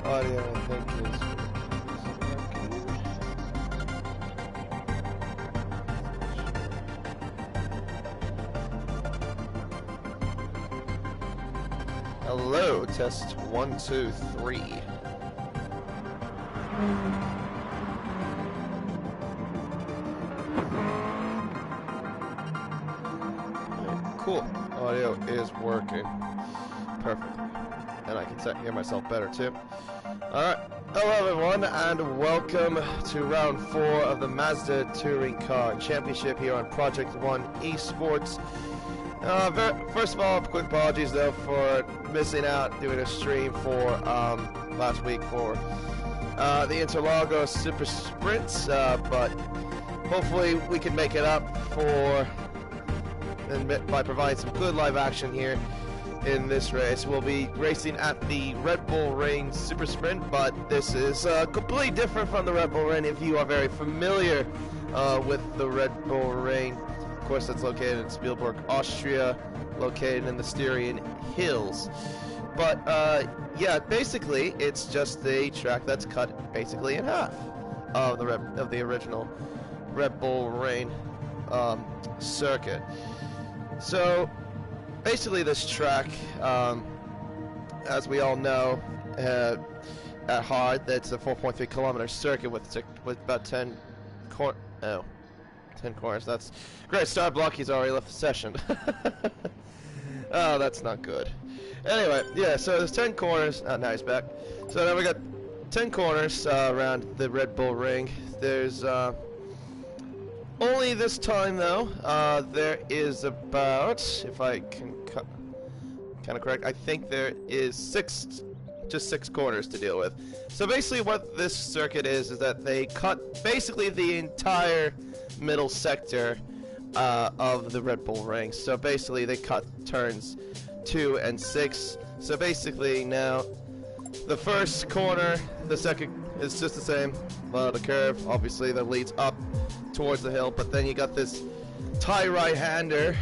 Audio, I think, is working. Hello, test 1, 2, 3. Cool. Audio is working perfectly. And I can hear myself better too. Alright. Hello everyone and welcome to round 4 of the Mazda Touring Car Championship here on Project 1 eSports. First of all, quick apologies though for missing out doing a stream for last week for the Interlagos Super Sprints, but hopefully we can make it up by providing some good live action here in this race. We'll be racing at the Red Bull Ring Super Sprint, but this is completely different from the Red Bull Ring if you are very familiar with the Red Bull Ring. Of course, it's located in Spielberg, Austria, located in the Styrian Hills. But yeah, basically, it's just a track that's cut basically in half of the original Red Bull Ring circuit. So basically, this track, as we all know, at heart, that's a 4.3 kilometer circuit with about 10 corners. That's great. Star Blocky's already left the session. Oh, that's not good. Anyway, yeah, so there's 10 corners. Oh, now he's back. So now we got 10 corners around the Red Bull Ring. There's only this time though, there is about, if I can kind of correct, I think there is just six corners to deal with. So basically what this circuit is that they cut basically the entire middle sector of the Red Bull Ring. So basically they cut turns 2 and 6. So basically now the first corner, the second is just the same. The curve obviously that leads up towards the hill, but then you got this tie right-hander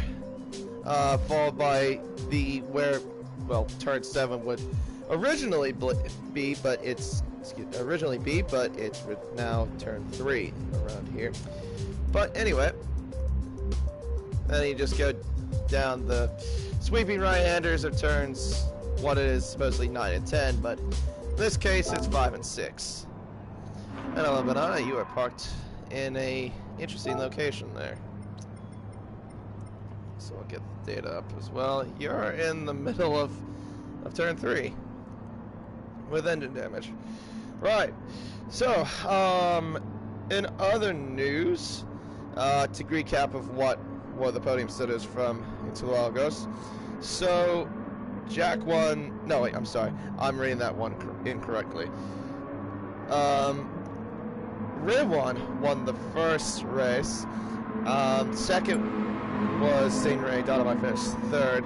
followed by turn 7 would originally be, but it's now turn 3 around here. But anyway, then you just go down the sweeping right-handers of turns, what it is supposedly 9 and 10, but in this case it's 5 and 6. And hello, Banana, you are parked in a interesting location there. So I'll get the data up as well. You're in the middle of turn 3 with engine damage. Right. So, in other news, to recap of what were the podium sitters from Interlagos. So, Jack won. No, wait, I'm sorry. I'm reading that one incorrectly. Riwon won the first race. Second was Stingray. Dynamite finished third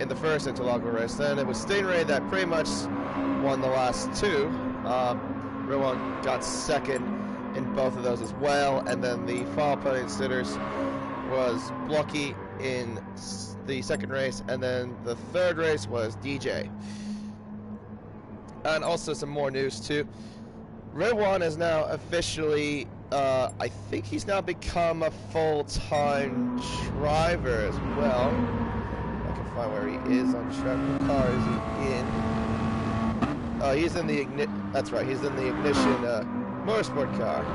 in the first Interlagos race. Then it was Stingray that pretty much won the last two. Riwon got second in both of those as well. And then the final podium sitters was Blocky in the second race, and then the third race was DJ. And also some more news too. Riwon is now officially, I think he's now become a full-time driver as well. I can find where he is on track. What car is he in? Oh, he's in the that's right, he's in the Ignition motorsport car. I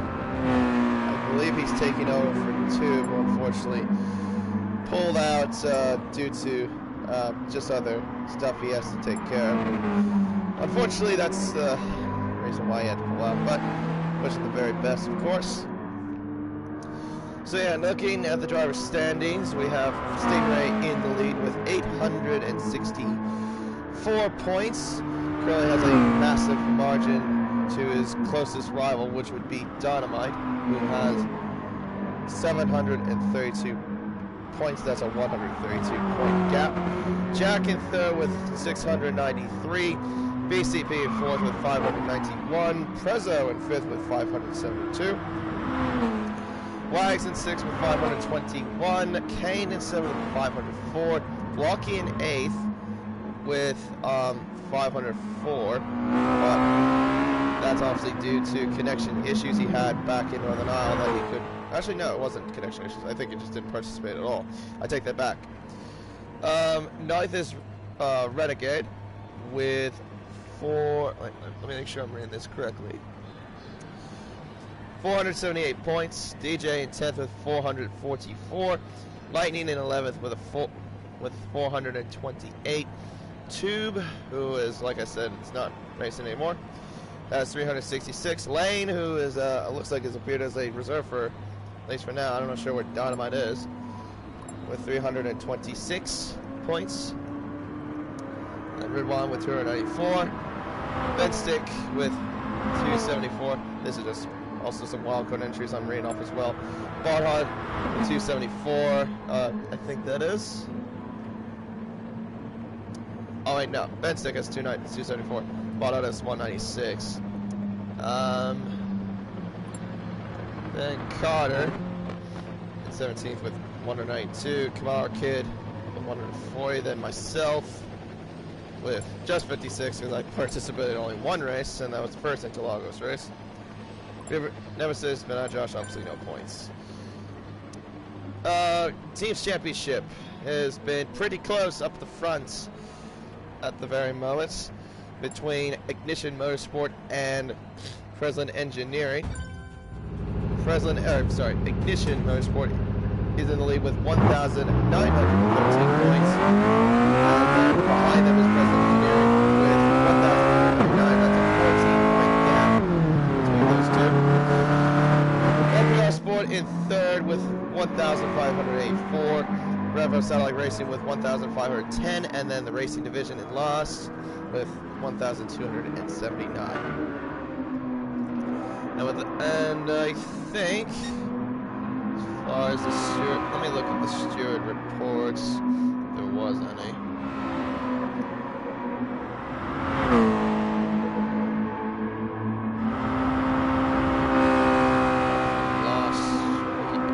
believe he's taking over for two, but unfortunately pulled out due to just other stuff he has to take care of. Unfortunately, that's the reason why he had to pull out, but wishing the very best, of course. So yeah, looking at the driver's standings, we have Stingray in the lead with 864 points. Currently has a massive margin to his closest rival, which would be Dynamite, who has 732 points. That's a 132-point gap. Jack in third with 693. BCP in fourth with 591. Prezzo in fifth with 572. Wags in sixth with 521. Kane in seventh with 504. Blocky in eighth with 504, but that's obviously due to connection issues he had back in Northern Isle that he could... Actually, no, it wasn't connection issues. I think he just didn't participate at all. I take that back. Ninth is Renegade with 4... Let me make sure I'm reading this correctly. 478 points. DJ in 10th with 444. Lightning in 11th with 428. Tube, who is, like I said, it's not racing anymore, has 366. Lane, who is looks like has appeared as a reserve for, at least for now, I'm not sure where Dynamite is, with 326 points. And Ridwan with 294. Bedstick with 274. This is just also some wildcard entries I'm reading off as well. Barhard with 274. I think that is. Oh wait, no. Bedstick has 274. Barhard has 196. Then Carter in 17th with 192. Kamar Kid with 140. Then myself with just 56 because I participated in only one race, and that was the first Interlagos race. Nemesis, Ben Josh, obviously no points. Teams Championship has been pretty close up the front at the very moment between Ignition Motorsport and Freslin Engineering. Ignition Motorsport is in the lead with 1,913 points. And behind them is Freslin Engineering with 1,039. That's a 14-point gap between those two. MPR Sport in third with 1,584. Revo Satellite Racing with 1,510, and then the Racing Division in last with 1,279. And I think, as far as the steward, let me look at the steward reports, if there was any.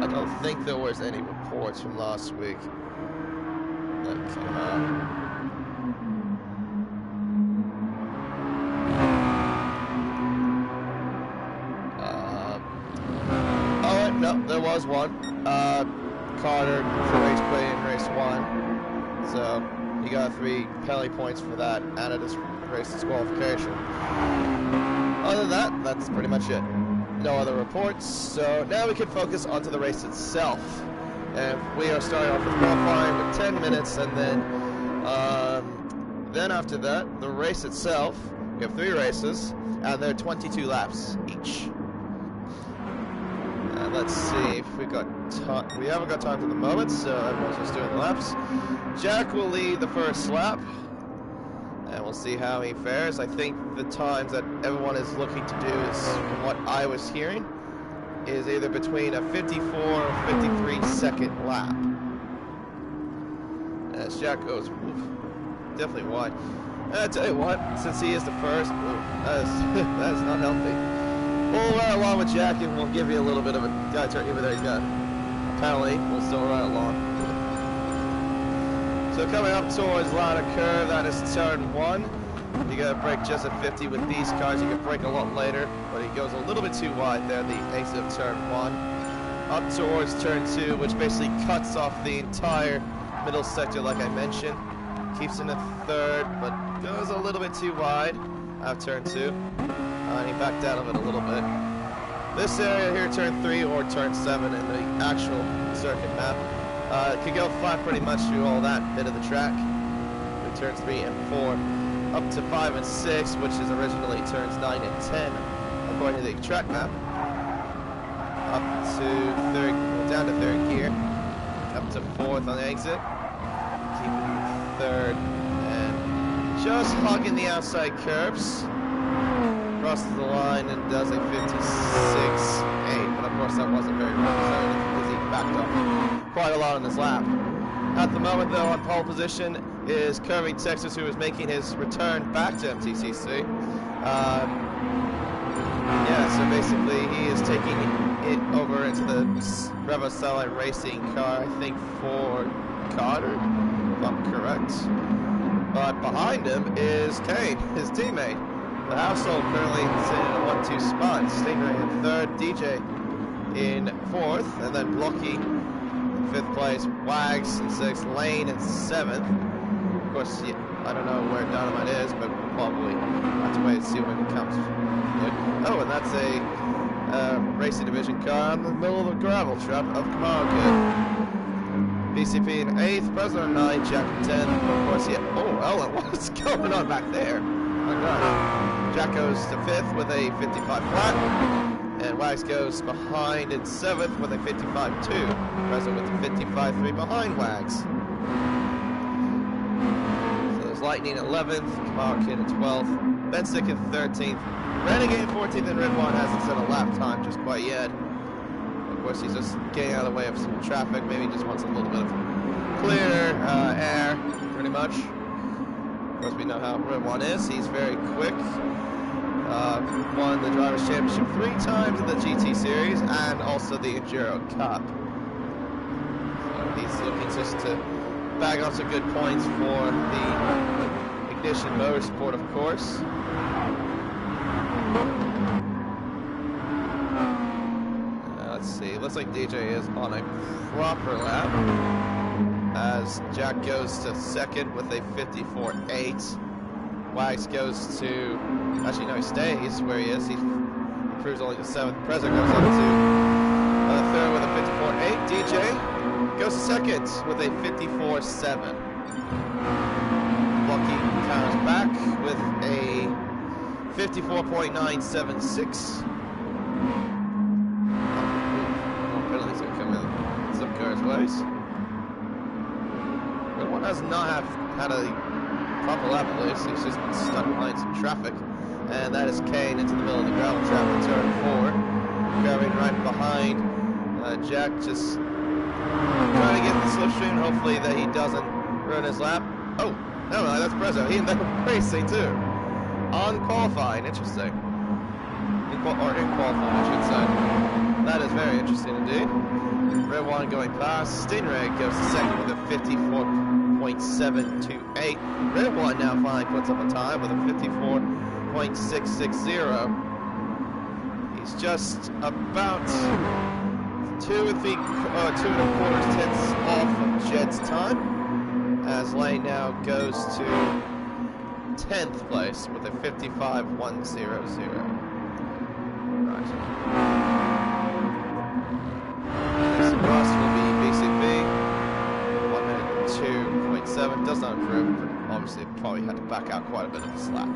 I don't think there was any reports from last week that came out. No, there was one. Carter for race play in race 1. So he got 3 penalty points for that and it is race disqualification. Other than that, that's pretty much it. No other reports. So now we can focus onto the race itself. And we are starting off with qualifying with 10 minutes, and then after that, the race itself. We have 3 races, and they're 22 laps each. Let's see if we got time. We haven't got time for the moment, so everyone's just doing the laps. Jack will lead the first lap, and we'll see how he fares. I think the times that everyone is looking to do is, from what I was hearing, is either between a 54 or 53 second lap. As Jack goes, definitely wide. And I tell you what, since he is the first, that is not healthy. We'll ride along with Jack, and we'll give you a little bit of a turn. Even though he's got a penalty, we'll still ride along. So coming up towards ladder curve, that is turn 1. You gotta brake just at 50 with these cars. You can brake a lot later, but he goes a little bit too wide there, the exit of turn 1. Up towards turn 2, which basically cuts off the entire middle sector, like I mentioned. Keeps in a third, but goes a little bit too wide out of turn 2. And he backed out of it a little bit. This area here, turn 3 or turn 7 in the actual circuit map. Could go flat pretty much through all that bit of the track. With turns 3 and 4. Up to 5 and 6, which is originally turns 9 and 10, according to the track map. Up to third, down to third gear. Up to 4th on the exit. Keeping 3rd. And just hugging the outside curbs. Crosses the line and does a 56.8, but of course that wasn't very representative because he backed up quite a lot on his lap. At the moment, though, on pole position is Kirby Texas, who is making his return back to MTCC. Yeah, so basically he is taking it over into the Revo Satellite Racing car, I think for Carter, if I'm correct. But behind him is Kane, his teammate. The household currently sitting in a 1-2 spot. Stingray in 3rd, DJ in 4th, and then Blocky in 5th place, Wags in 6th, Lane in 7th. Of course, yeah, I don't know where Dynamite is, but we'll probably have to wait and see when it comes. Oh, and that's a racing division car in the middle of a gravel trap of Kamara. BCP in 8th, President in 9th, Jack in 10th, of course, yeah. Oh, Ellen, what's going on back there? Oh, God. Jack goes to 5th with a 55 flat, and Wags goes behind in 7th with a 55.2. President with a 55.3 behind Wags. So there's Lightning in 11th, Kamara Kid in 12th, Benstick in 13th, Renegade in 14th, and Red One hasn't set a lap time just quite yet. Of course, he's just getting out of the way of some traffic. Maybe he just wants a little bit of clear air, pretty much. Of course, we know how Red One is. He's very quick. Won the Drivers' Championship 3 times in the GT Series and also the Enduro Cup. So he's looking just to bag on some good points for the Ignition Motorsport, of course. Let's see, looks like DJ is on a proper lap as Jack goes to 2nd with a 54.8. Wags goes to, actually no, he stays where he is. He improves only to 7th. Prezzo goes up to 3rd with a 54.8. DJ goes to 2nd with a 54.7. Lucky counters back with a 54.976. Penalties gonna come in some cars' ways. But one does not have had a proper lap at least. He's just been stuck behind some traffic. And that is Kane into the middle of the gravel trap in turn 4. Grabbing right behind Jack, just trying to get the slipstream. Hopefully that he doesn't ruin his lap. Oh, no, that's Prezzo. He ended up racing too. On qualifying, interesting. In qualifying, I should say. That is very interesting indeed. Red One going past. Stingray goes to 2nd with a 54.728. Red One now finally puts up a time with a 54.660. He's just about 2.25 tenths off of Jed's time, as Lane now goes to 10th place with a 55.100. Right. Next across will be BCP. 1 minute 2.7. Does not improve, but obviously probably had to back out quite a bit of a slap.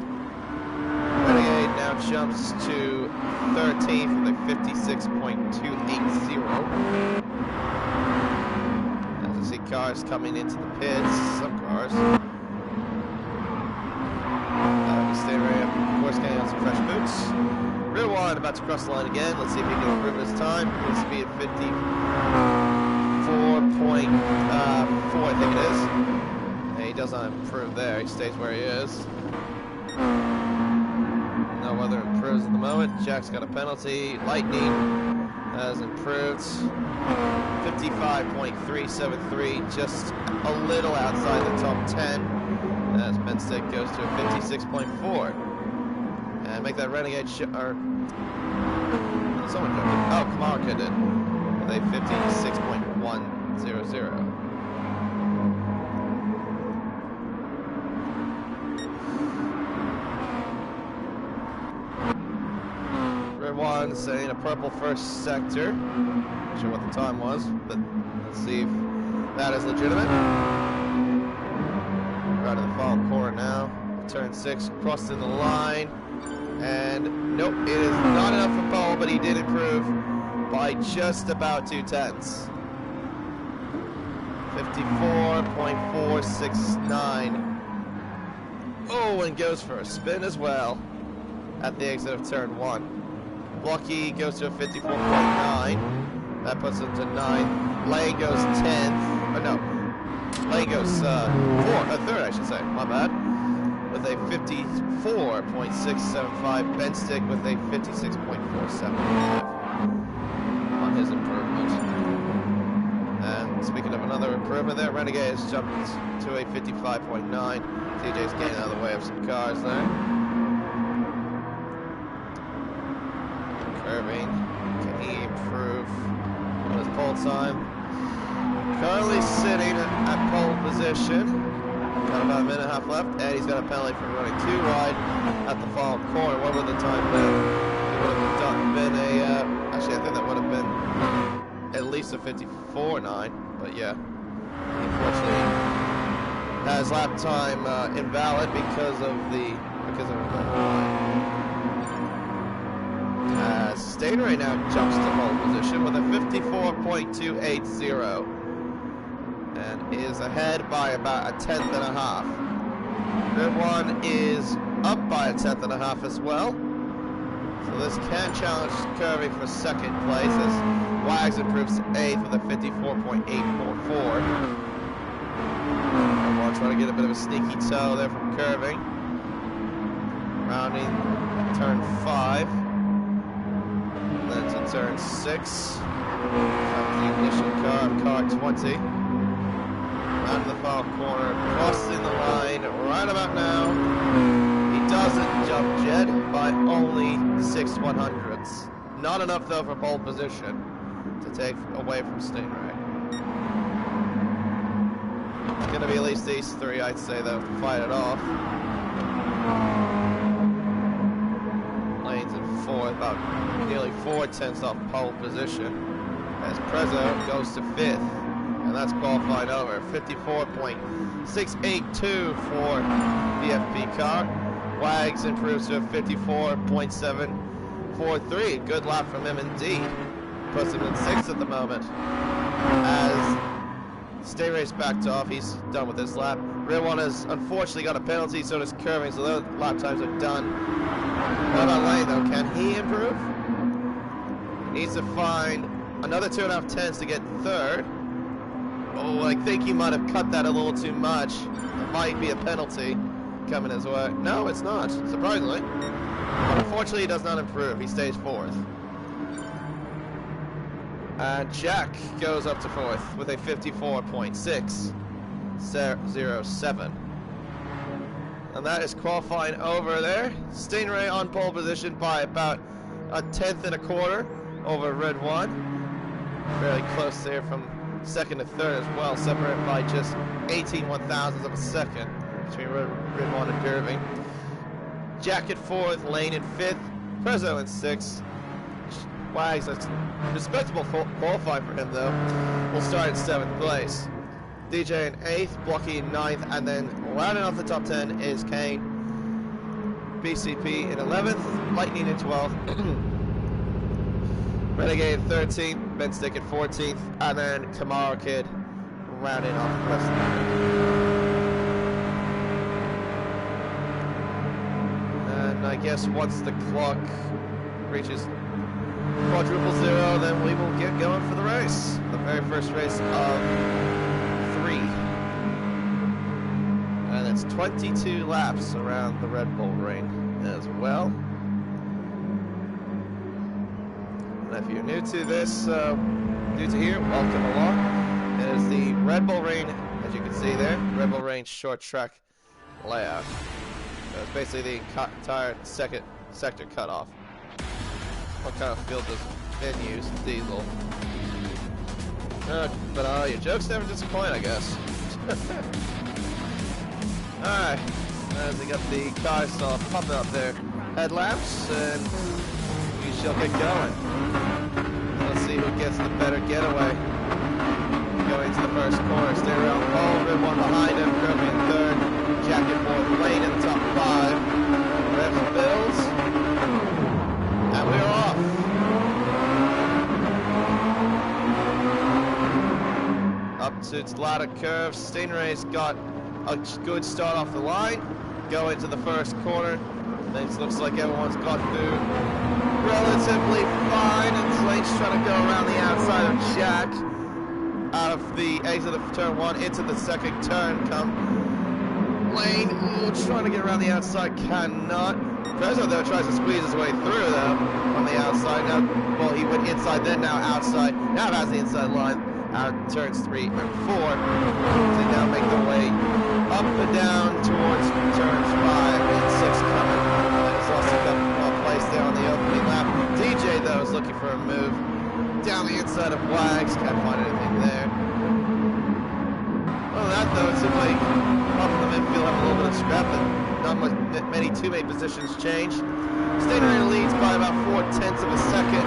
Renegade now jumps to 13th with a 56.280. As you see cars coming into the pits, some cars. Stingray, of course, getting on some fresh boots. Real One about to cross the line again. Let's see if he can improve his time. He's to be at 54.4, I think it is. And he does not improve there. He stays where he is. No other improves at the moment. Jack's got a penalty. Lightning has improved. 55.373, just a little outside the top 10. As Benstick goes to a 56.4. And make that Renegade or someone jumped in. Oh, Kamara did with a 56.100. Red One saying a purple first sector. Not sure what the time was, but let's see if that is legitimate. Right in the final corner now. Turn 6, crossed in the line. And nope, it is not enough for pole, but he did improve by just about 2 tenths. 54.469. Oh, and goes for a spin as well at the exit of turn 1. Blocky goes to a 54.9. That puts him to 9th. Lane goes 10th. Oh no. Lane goes 3rd, I should say. My bad. With a 54.675. Benstick with a 56.475 on his improvement. And speaking of another improvement there. Renegade has jumped to a 55.9. TJ's getting out of the way of some cars there. Curving. Can he improve on his pole time? Currently sitting at pole position. Got about a minute and a half left, and he's got a penalty for running too wide at the final corner. What would the time been? It would have been a, actually I think that would have been at least a 54.9, but yeah. Unfortunately, has lap time invalid because of the line. Stainer now jumps to pole position with a 54.280. And is ahead by about a tenth and a half. Red one is up by a tenth and a half as well. So this can challenge Curvy for second place as Wags improves to 8th with a 54.844. Red one trying to get a bit of a sneaky toe there from Curving. Rounding turn 5. Then to turn 6. The ignition car 20. Out of the far corner, crossing the line right about now. He doesn't jump Jed by only 6/100ths. Not enough though for pole position to take away from Stingray. It's gonna be at least these three, I'd say, though, to fight it off. Lane's in 4th, about nearly 4/10ths off pole position. As Prezzo goes to 5th. And that's qualified over. 54.682 for the FP car. Wags improves to a 54.743. Good lap from him indeed. Puts him in 6th at the moment. As Stay Race backed off, he's done with this lap. Rear one has unfortunately got a penalty, so does Curving, so those lap times are done. What about Lane though? Can he improve? He needs to find another 2.5 tenths to get 3rd. Oh, I think he might have cut that a little too much. It might be a penalty coming his way. No, it's not, surprisingly. But unfortunately, he does not improve. He stays 4th. And Jack goes up to 4th with a 54.607. And that is qualifying over there. Stingray on pole position by about a 10.25 over Red 1. Fairly close there from 2nd to 3rd as well, separated by just 18/1000ths of a second between Red 1 and Curving. Jack at 4th, Lane in 5th, Prezzo in 6th. Wags, a respectable qualify for him though. We'll start in 7th place. DJ in 8th, Blocky in 9th, and then rounding off the top 10 is Kane. BCP in 11th, Lightning in 12th. Renegade 13th, Ben Stick at 14th, and then Kamara Kid rounding off the rest of them. And I guess once the clock reaches quadruple 0, then we will get going for the race. The very first race of 3. And it's 22 laps around the Red Bull Ring as well. If you're new to this, new to here, welcome along. It is the Red Bull Ring, as you can see there, Red Bull Ring short track layout. So it's basically the entire second sector cutoff. What kind of field does Ben use? Diesel. But your jokes never disappoint, I guess. Alright, as we got the cars all pumping up their headlamps, and we shall get going. Let's see who gets the better getaway. Going to the first corner, stay around pole, Red 1 behind him, Kirby in 3rd, Jack in 4th, Lane in the top 5, Revs builds, and we are off. Up to its ladder curve, Stingray's got a good start off the line, go into the first corner. Things looks like everyone's got through relatively fine, and Slate's trying to go around the outside of Jack. Out of the exit of turn 1 into the second turn come Lane. Ooh, trying to get around the outside, cannot. Prezzo though tries to squeeze his way through though on the outside. Now, well, he went inside, then now outside. Now has the inside line out turns 3 and 4. They now make their way up and down towards turns 5 and 6 coming. He's lost a couple place there on the opening lap. DJ, though, is looking for a move down the inside of Wags. Can't find anything there. Other than that, though, it seems like up in the midfield have a little bit of scrap, and not many teammate positions change. Stater leads by about 4/10 of a second.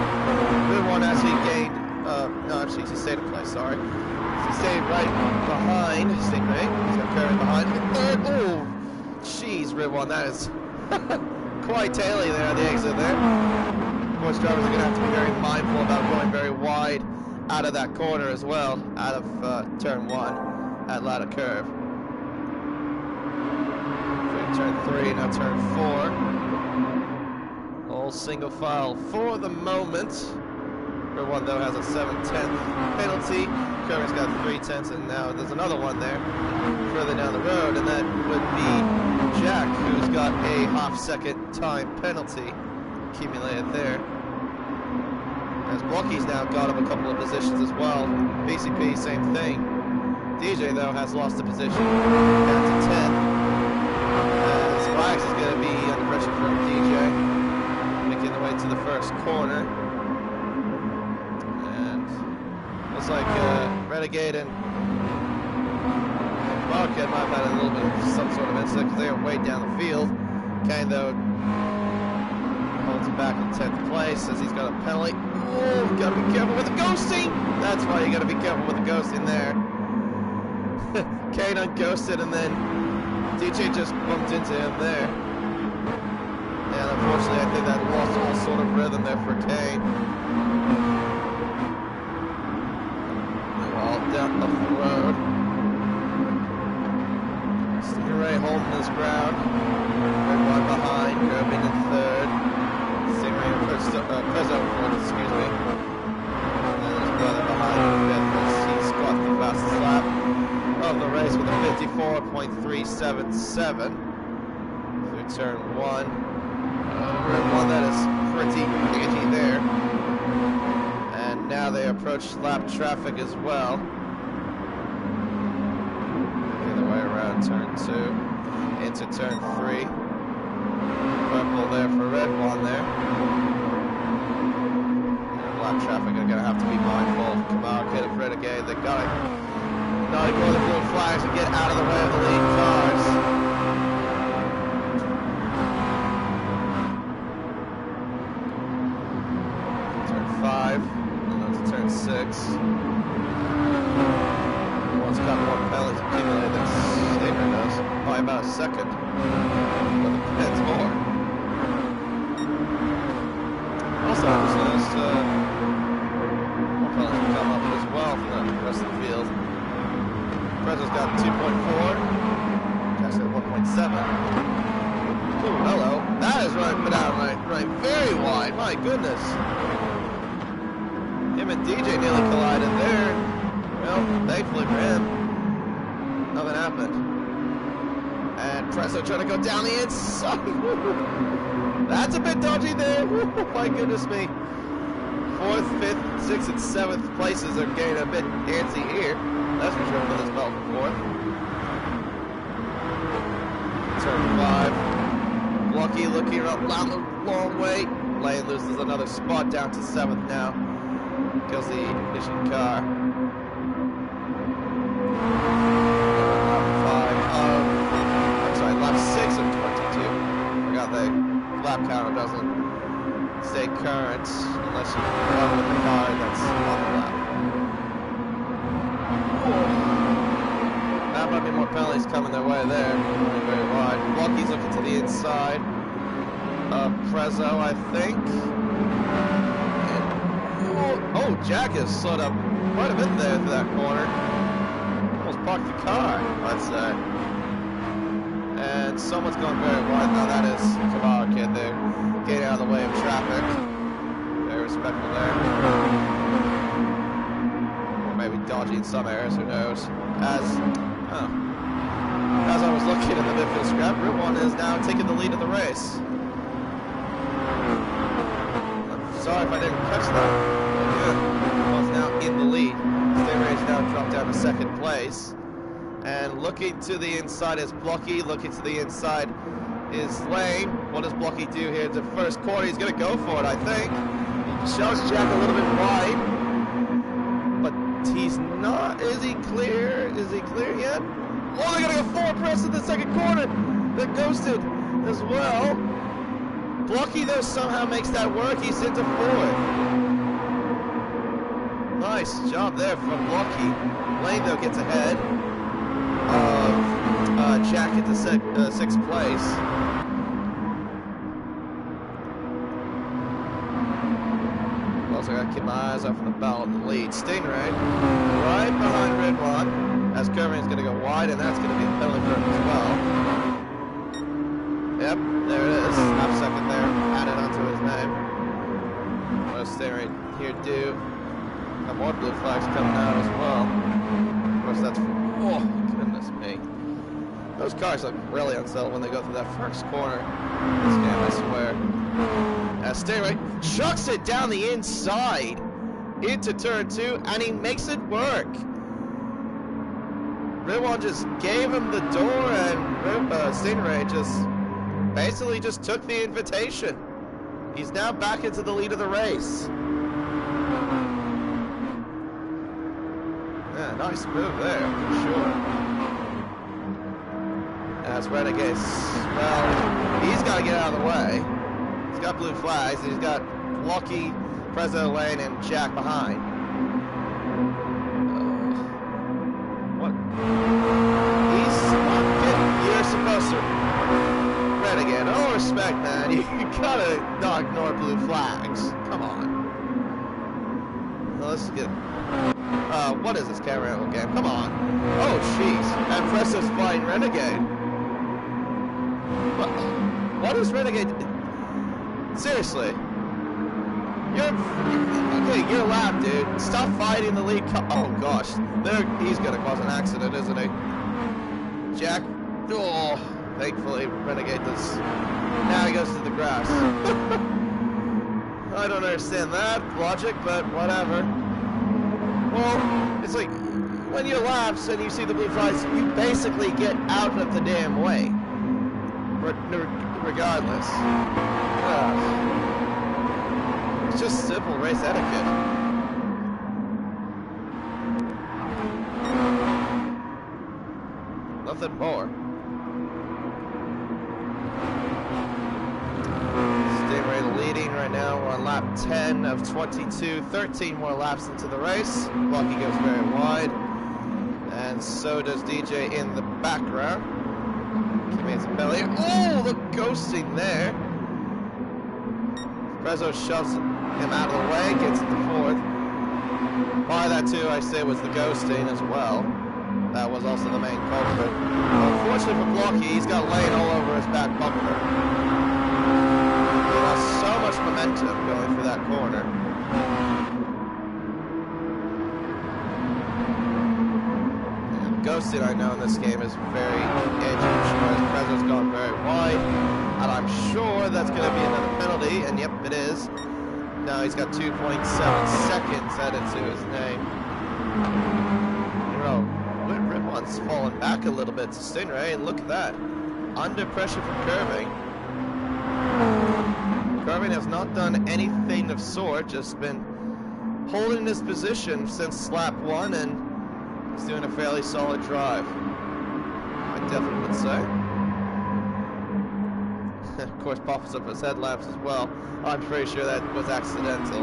Good one actually gained, no, actually he stayed in place, sorry. He stayed right behind Stingray. He's got Curry behind. Third, oh, jeez, Red One, that is quite taily there at the exit there. Of course, drivers are going to have to be very mindful about going very wide out of that corner as well, out of turn 1 at ladder curve. Turn 3, now turn 4. All single file for the moment. Red One, though, has a 7/10 penalty. Curry's got 3/10, and now there's another one there further down the road, and that would be Jack, who's got a half-second time penalty accumulated there. As Blocky's now got him a couple of positions as well. BCP, same thing. DJ, though, has lost a position down to 10. Wax is going to be under pressure from DJ, making the way to the first corner. And looks like Renegade and Wildcat might have had a little bit of some sort of incident because they are way down the field. Kane, though, holds him back in 10th place as he's got a penalty. Oh, got to be careful with the ghosting. That's why you got to be careful with the ghosting there. Kane unghosted, and then DJ just bumped into him there. And unfortunately, I think that lost all sort of rhythm there for Kane. All down the road. Stingray holding his ground. Red One behind, Gurban in 3rd. Stingray in 1st, excuse me. And then his brother behind in 5th as he's got the fastest lap of the race with a 54.377 through turn 1. Red One, that is pretty edgy there. And now they approach lap traffic as well. Making their way around turn 2 into turn 3. Purple there for Red One there. And lap traffic are going to have to be mindful. Kamar, Kid of Renegade, they got it. Not ignore the blue flags and get out of the way of the lead cars. Turn 5, and on to turn 6. One's got more penalties accumulated than Stater does by about a second. But the pen's more. Also, I just noticed more penalties come up as well from the rest of the field. Prezzo's got 2.4. Jack's got 1.7. Oh, hello. That is right, but out right, very wide. My goodness. Him and DJ nearly collided there. Well, thankfully for him, nothing happened. And Prezzo trying to go down the inside. That's a bit dodgy there. My goodness me. 4th, 5th, 6th, and 7th places are getting a bit antsy here. That's for sure for this belt before. Turn 5. Lucky looking up down the long way. Lane loses another spot down to 7th now. Kills the ignition car. Lap 6 of 22. Forgot the lap counter doesn't stay current unless you run with the car that's on the lap. That might be more penalties coming their way there. Very, very wide. Lucky's looking to the inside of Prezzo, I think. Oh, Jack has slowed up quite a bit there to that corner. Almost parked the car, I'd say. And someone's going very wide now. That is Kamara Kid there, getting out of the way of traffic. Very respectful there. Or maybe dodgy in some areas, who knows. As I was looking at the midfield scrap, Route 1 is now taking the lead of the race. I'm sorry if I didn't catch that. Good. Well, it's now in the lead. Stay race now dropped down to second place. And looking to the inside is Blocky. Looking to the inside is Lane. What does Blocky do here? The first corner, he's going to go for it, I think. He shoves Jack a little bit wide. But he's not. Is he clear? Is he clear yet? Oh, they're going to go forward press in the second corner. They're ghosted as well. Blocky, though, somehow makes that work. He's into fourth. Nice job there from Blocky. Lane, though, gets ahead of Jack into sixth place. Also got to keep my eyes out for the battle of the lead. Stingray right behind Ridwan as Curving's going to go wide, and that's going to be a penalty for him as well. Yep, there it is. Half second there, added onto his name. What does Stingray here do? Got more blue flags coming out as well. Of course, that's... Oh, goodness me. Those cars look really unsettled when they go through that first corner. This game, I swear. As Stingray chucks it down the inside into turn 2, and he makes it work. Ridwan just gave him the door, and Stingray just basically just took the invitation. He's now back into the lead of the race. Yeah, nice move there, for sure. As Renegade's, well, he's got to get out of the way. He's got blue flags, and he's got Lucky, President Lane, and Jack behind. What? You're supposed to. Renegade, all respect, man. You gotta not ignore blue flags. Come on. Well, let's get. What is this camera angle game? Come on. Oh, jeez. And Presto's flying Renegade. What is Renegade? Seriously. You're allowed, dude. Stop fighting the lead. Oh, gosh. He's going to cause an accident, isn't he? Jack. Oh, thankfully, Renegade does. Now he goes to the grass. I don't understand that logic, but whatever. Well, it's like, when you lapse and you see the blue flags, you basically get out of the damn way. Regardless. It's just simple race etiquette. Nothing more. Stingray leading right now. We're on lap 10 of 22. 13 more laps into the race. Lucky goes very wide. And so does DJ in the background. Oh, the ghosting there. Prezzo shoves him out of the way, gets into fourth. By that too, I say, was the ghosting as well. That was also the main culprit. Unfortunately for Blocky, he's got Lane all over his back bumper. He lost so much momentum going through that corner. Ghosting, I know, in this game is very edgy. Prezzo's gone very wide, and I'm sure that's going to be another penalty, and yep, it is. Now he's got 2.7 seconds added to his name. You know, Ridwan's fallen back a little bit to Stingray, and look at that. Under pressure from Curving. Curving has not done anything of sort, just been holding his position since lap 1, and he's doing a fairly solid drive, I definitely would say. Of course, pops up his headlamps as well. I'm pretty sure that was accidental.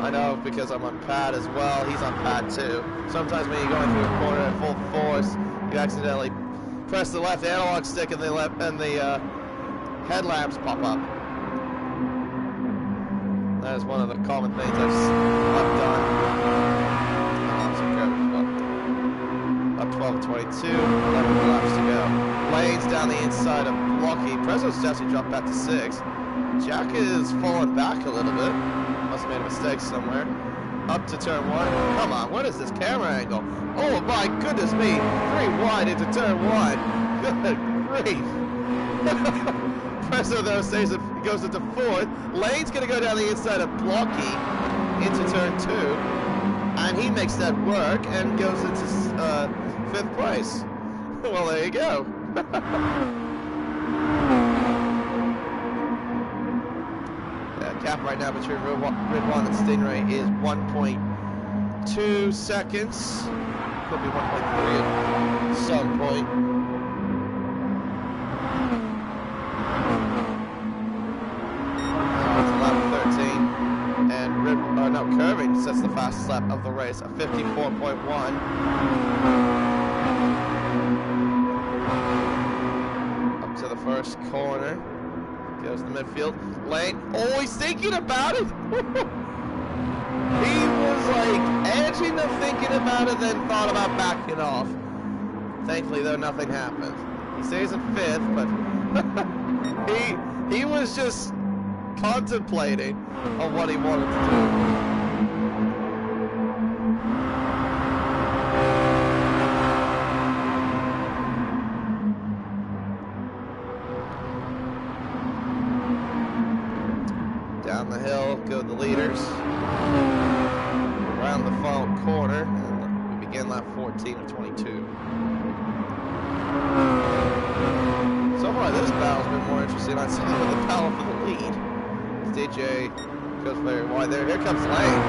I know because I'm on pad as well. He's on pad too. Sometimes when you're going through a corner at full force, you accidentally press the left analog stick and the headlamps pop up. That is one of the common things I've done. Up 12:22, 11 laps to go. Lane's down the inside of Blocky. Prezzo's actually dropped back to 6. Jack is falling back a little bit. Must have made a mistake somewhere. Up to turn 1. Come on, what is this camera angle? Oh my goodness me! 3 wide into turn 1. Good grief! Prezzo though goes into 4th. Lane's gonna go down the inside of Blocky into turn 2. And he makes that work and goes into 5th place. Well, there you go. Gap right now between Red One and Stingray is 1.2 seconds. Could be 1.3 at some point. It's lap 13. And Curving sets the fastest lap of the race at 54.1. Up to the first corner. Goes to the midfield. Lane, oh, he's thinking about it. He was like edging and thinking about it, then thought about backing off. Thankfully, though, nothing happened. He stays in 5th, but he was just contemplating on what he wanted to do. Down the hill go the leaders. Around the final corner, and we begin lap 14 of 22. So far, this battle's been more interesting. I'd say with the battle for the lead. DJ goes very wide there. Here comes Lane.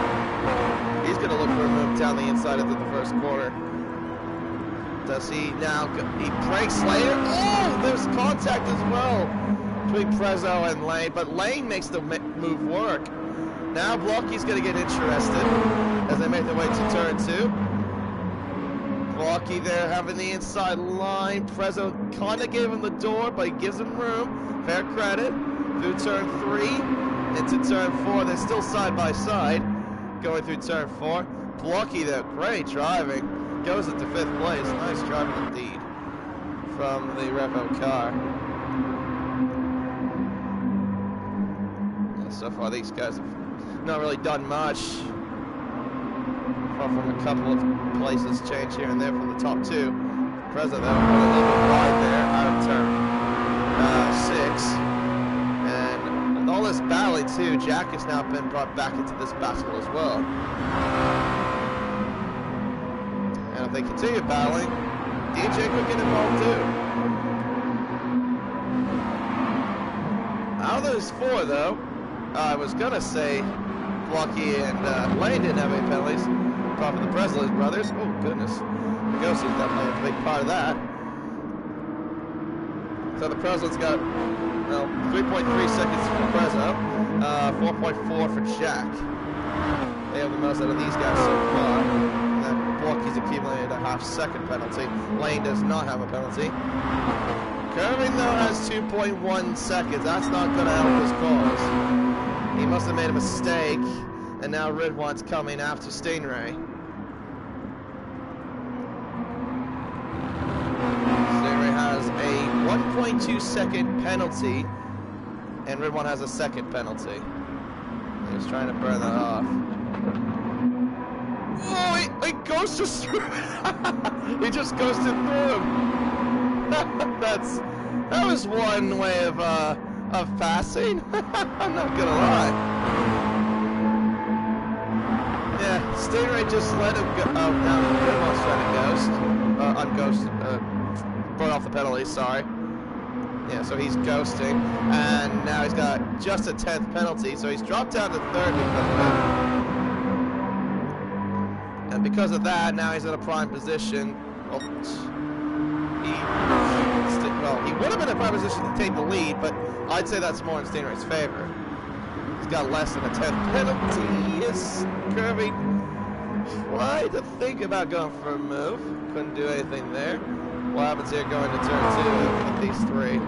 He's going to look for a move down the inside into the first corner. Does he now? He breaks later. Oh, there's contact as well between Prezzo and Lane, but Lane makes the move work. Now Blocky's going to get interested as they make their way to turn 2. Blocky there having the inside line. Prezzo kind of gave him the door, but he gives him room. Fair credit. Through turn 3 into turn 4. They're still side by side going through turn 4. Blocky there, great driving. Goes into 5th place. Nice driving indeed from the Revo car. So far, these guys have not really done much. Apart from a couple of places change here and there from the top 2. Prezzo, though, a little bit wide there out of turn 6. And all this battling, too, Jack has now been brought back into this battle as well. And if they continue battling, DJ could get involved, too. Out of those 4, though, I was gonna say Blocky and Lane didn't have any penalties. Apart from the Presley's brothers. Oh goodness. The Ghost is definitely a big part of that. So the Presley's got 3.3 seconds for Prezzo, 4.4 for Jack. They have the most out of these guys so far. And then Blocky's accumulated a half-second penalty. Lane does not have a penalty. Curving though has 2.1 seconds. That's not going to help his cause. He must have made a mistake, and now Ridwan's coming after Stingray. Stingray has a 1.2 second penalty, and Ridwan has a second penalty. He's trying to burn that off. Oh, he ghosted through. He just ghosted through him. That was one way of passing. I'm not gonna lie. Yeah, Stingray just let him go. Oh, now Ridwan's trying to ghost. Burn off the penalty, sorry. Yeah, so he's ghosting, and now he's got just a 10th penalty, so he's dropped down to 3rd because of it. And because of that, now he's in a prime position. Well, he would have been in a prime position to take the lead, but I'd say that's more in Stingray's favor. He's got less than a 10th penalty. Is Kirby tried to think about going for a move. Couldn't do anything there. What happens here going to turn 2 with these 3?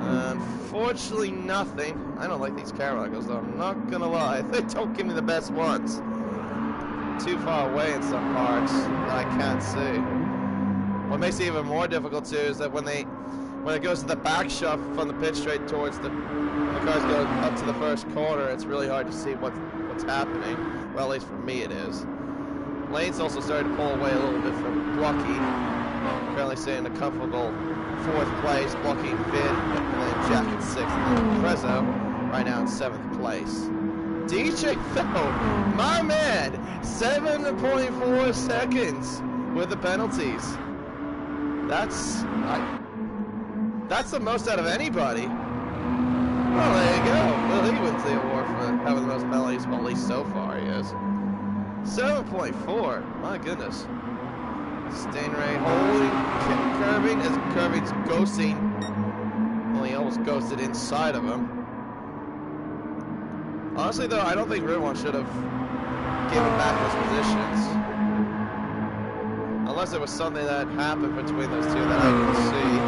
Unfortunately, nothing. I don't like these Carolagos, though. I'm not going to lie. They don't give me the best ones. Too far away in some parts that I can't see. What makes it even more difficult, too, is that when it goes to the back shot from the pit straight towards the cars go up to the first corner, it's really hard to see what's happening. Well, at least for me it is. Lane's also started to pull away a little bit from Blocky. Currently staying in a comfortable 4th place, Blocky in 5th, and then Jack in 6th, and then Prezzo right now in 7th place. DJ Phil, my man, 7.4 seconds with the penalties. That's the most out of anybody. Well, there you go. Well, he wins the award for having the most penalties, well, at least so far he is. 7.4, my goodness. Stingray holding, curving, as Curving's ghosting. Well, he almost ghosted inside of him. Honestly, though, I don't think Red1 should have given back those positions. Unless there was something that happened between those two that I didn't see.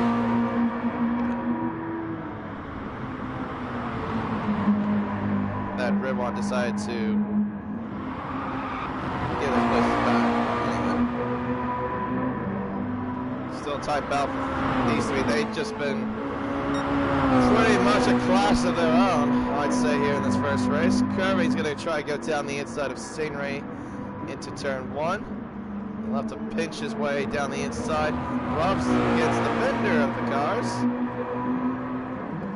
That Red1 decided to give his places back. Still tight battle for these three. They've just been pretty much a class of their own, I'd say, here in this first race. Curving's going to try to go down the inside of Stingray into turn 1. He'll have to pinch his way down the inside. Rubs against the fender of the cars.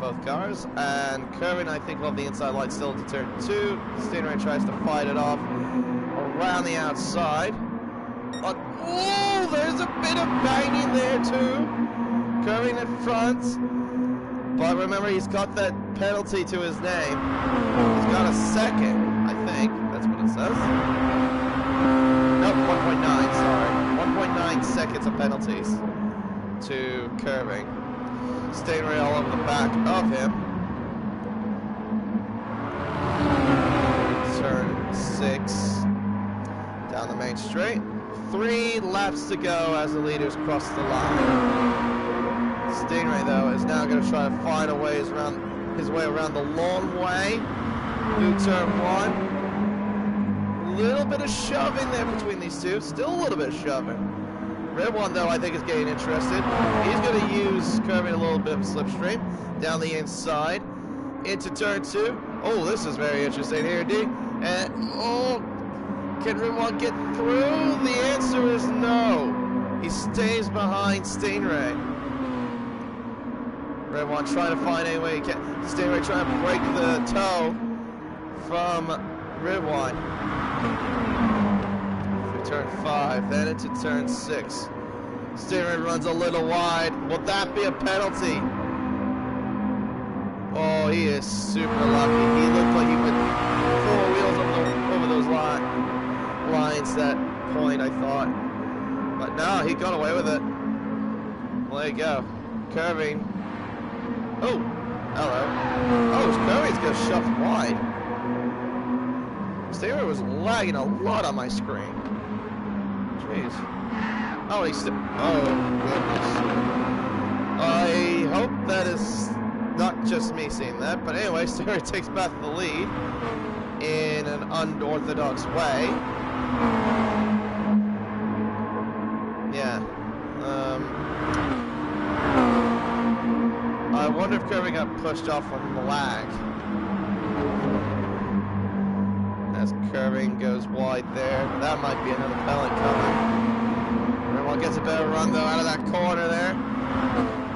Both cars. And Curving, I think, will have the inside line still into turn 2. Stingray tries to fight it off around the outside. But, oh, there's a bit of banging there, too. Curving in front. But remember, he's got that penalty to his name. He's got a second, I think. That's what it says. No, 1.9, sorry. 1.9 seconds of penalties to Curving. Stingray all over the back of him. Turn 6. Down the main straight. 3 laps to go as the leaders cross the line. Stingray, though, is now going to try to find his way around the long way. New turn 1. A little bit of shoving there between these two. Still a little bit of shoving. Red1, though, I think is getting interested. He's going to use Curving a little bit of a slipstream. Down the inside. Into turn 2. Oh, this is very interesting here, D. And, oh, can Red1 get through? The answer is no. He stays behind Stingray. Red1 trying to find any way he can. Stingray trying to break the toe from Red1. Through turn 5, then into turn 6. Stingray runs a little wide. Will that be a penalty? Oh, he is super lucky. He looked like he went 4 wheels over those lines that point, I thought. But no, he got away with it. Well, there you go. Curving. Oh, hello. Oh, Curving's got shoved wide. Stingray was lagging a lot on my screen. Jeez. Oh, he's still. Oh, goodness. I hope that is not just me seeing that, but anyway, Stingray takes back the lead in an unorthodox way. Yeah. I wonder if Curving got pushed off from the lag. As Curving goes wide there. That might be another pellet coming. Red1 gets a better run, though, out of that corner there.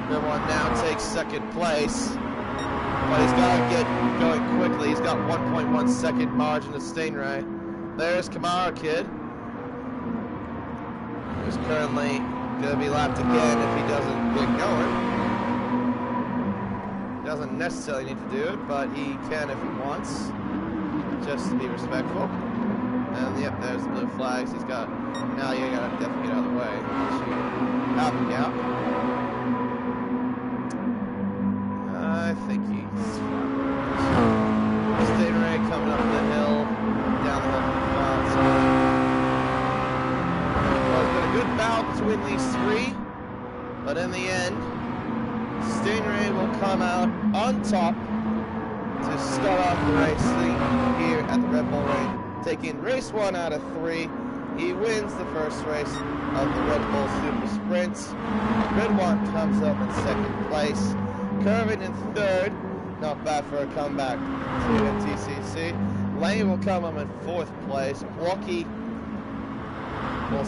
Red1 now takes second place. But he's got to get going quickly. He's got 1.1 second margin to Stingray. There's Kamara Kid, who's currently going to be lapped again if he doesn't get going. Doesn't necessarily need to do it, but he can if he wants, just to be respectful. And yep, there's the blue flags. He's got. Now you gotta definitely get out of the way. Out and out. I think he's. Stingray coming up the hill, down the hill from the front. Well, it's been a good battle between these three, but in the end, Stingray will come out on top to start off the racing here at the Red Bull Ring, taking race 1 out of 3. He wins the first race of the Red Bull Super Sprints. Red1 comes up in second place. Curving in third. Not bad for a comeback to MTCC. Lane will come up in 4th place. Blocky will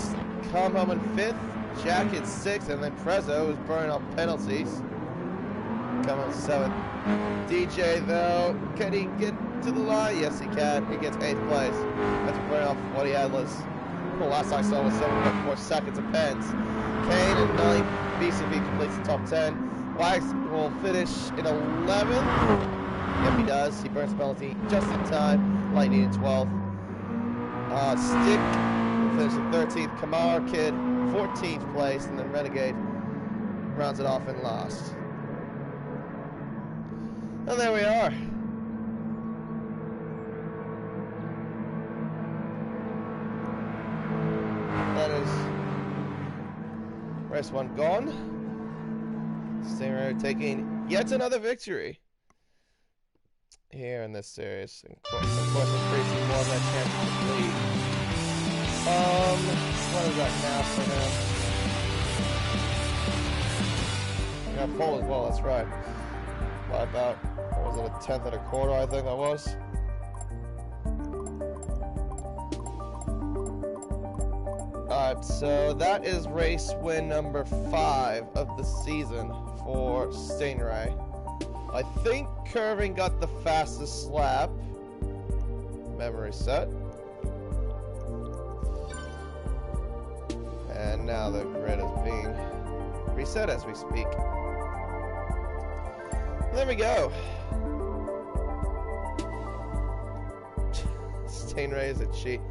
come home in 5th. Jack in 6th, and then Prezzo is burning up penalties. coming 7th. DJ, though, can he get to the line? Yes, he can. He gets 8th place. That's right off what he had was. The last I saw was 7.4 seconds of Pence. Kane in 9th. BCB completes the top 10. Wax will finish in 11th. Yep, he does. He burns the penalty just in time. Lightning in 12th. Stick finished in 13th. Kamara Kid, 14th place. And then Renegade rounds it off in last. And there we are. That is race 1 gone. Stingray taking yet another victory here in this series. Of course, increasing more of that championship lead. What is that now for him? Got pole as well, that's right. By about, what was it, a 10th and a quarter, I think that was. Alright, so that is race win number 5 of the season for Stingray. I think Curving got the fastest lap. Memory set. And now the grid is being reset as we speak. There we go. Stingray is a cheat.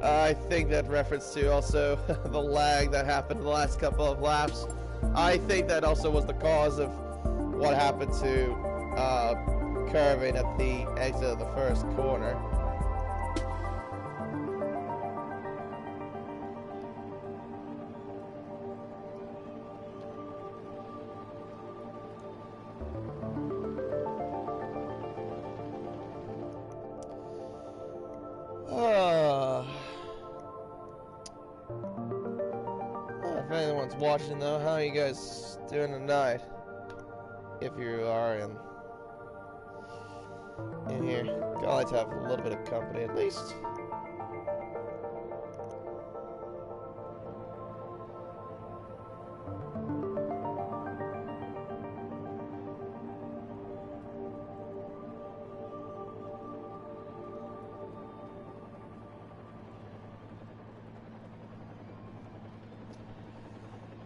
I think that reference to also the lag that happened in the last couple of laps. I think that also was the cause of what happened to Curving at the exit of the first corner. If anyone's watching though, how are you guys doing tonight? If you are in here, I like to have a little bit of company at least.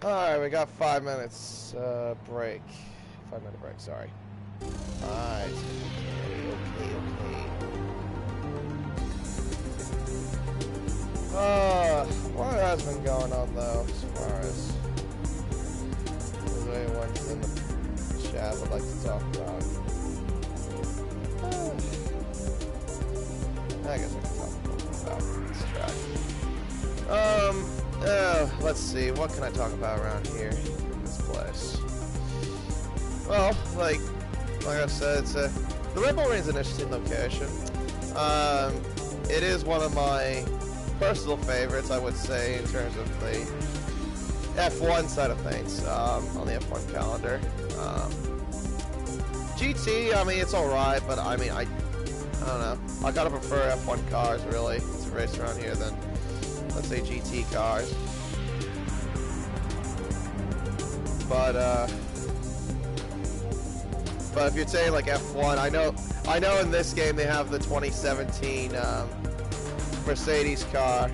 Alright, we got 5 minutes break. 5-minute break, sorry. Alright. Okay. What has been going on though, as far as anyone's in the chat would like to talk about? I guess I can talk about this track. Let's see, what can I talk about around here in this place? Well, like I said, the Red Bull Ring is an interesting location. It is one of my personal favorites, I would say, in terms of the F1 side of things, on the F1 calendar. GT, I mean, it's alright, but I mean, I don't know. I gotta prefer F1 cars, really, to race around here than, let's say, GT cars. But if you're saying like F1, I know in this game they have the 2017 Mercedes car,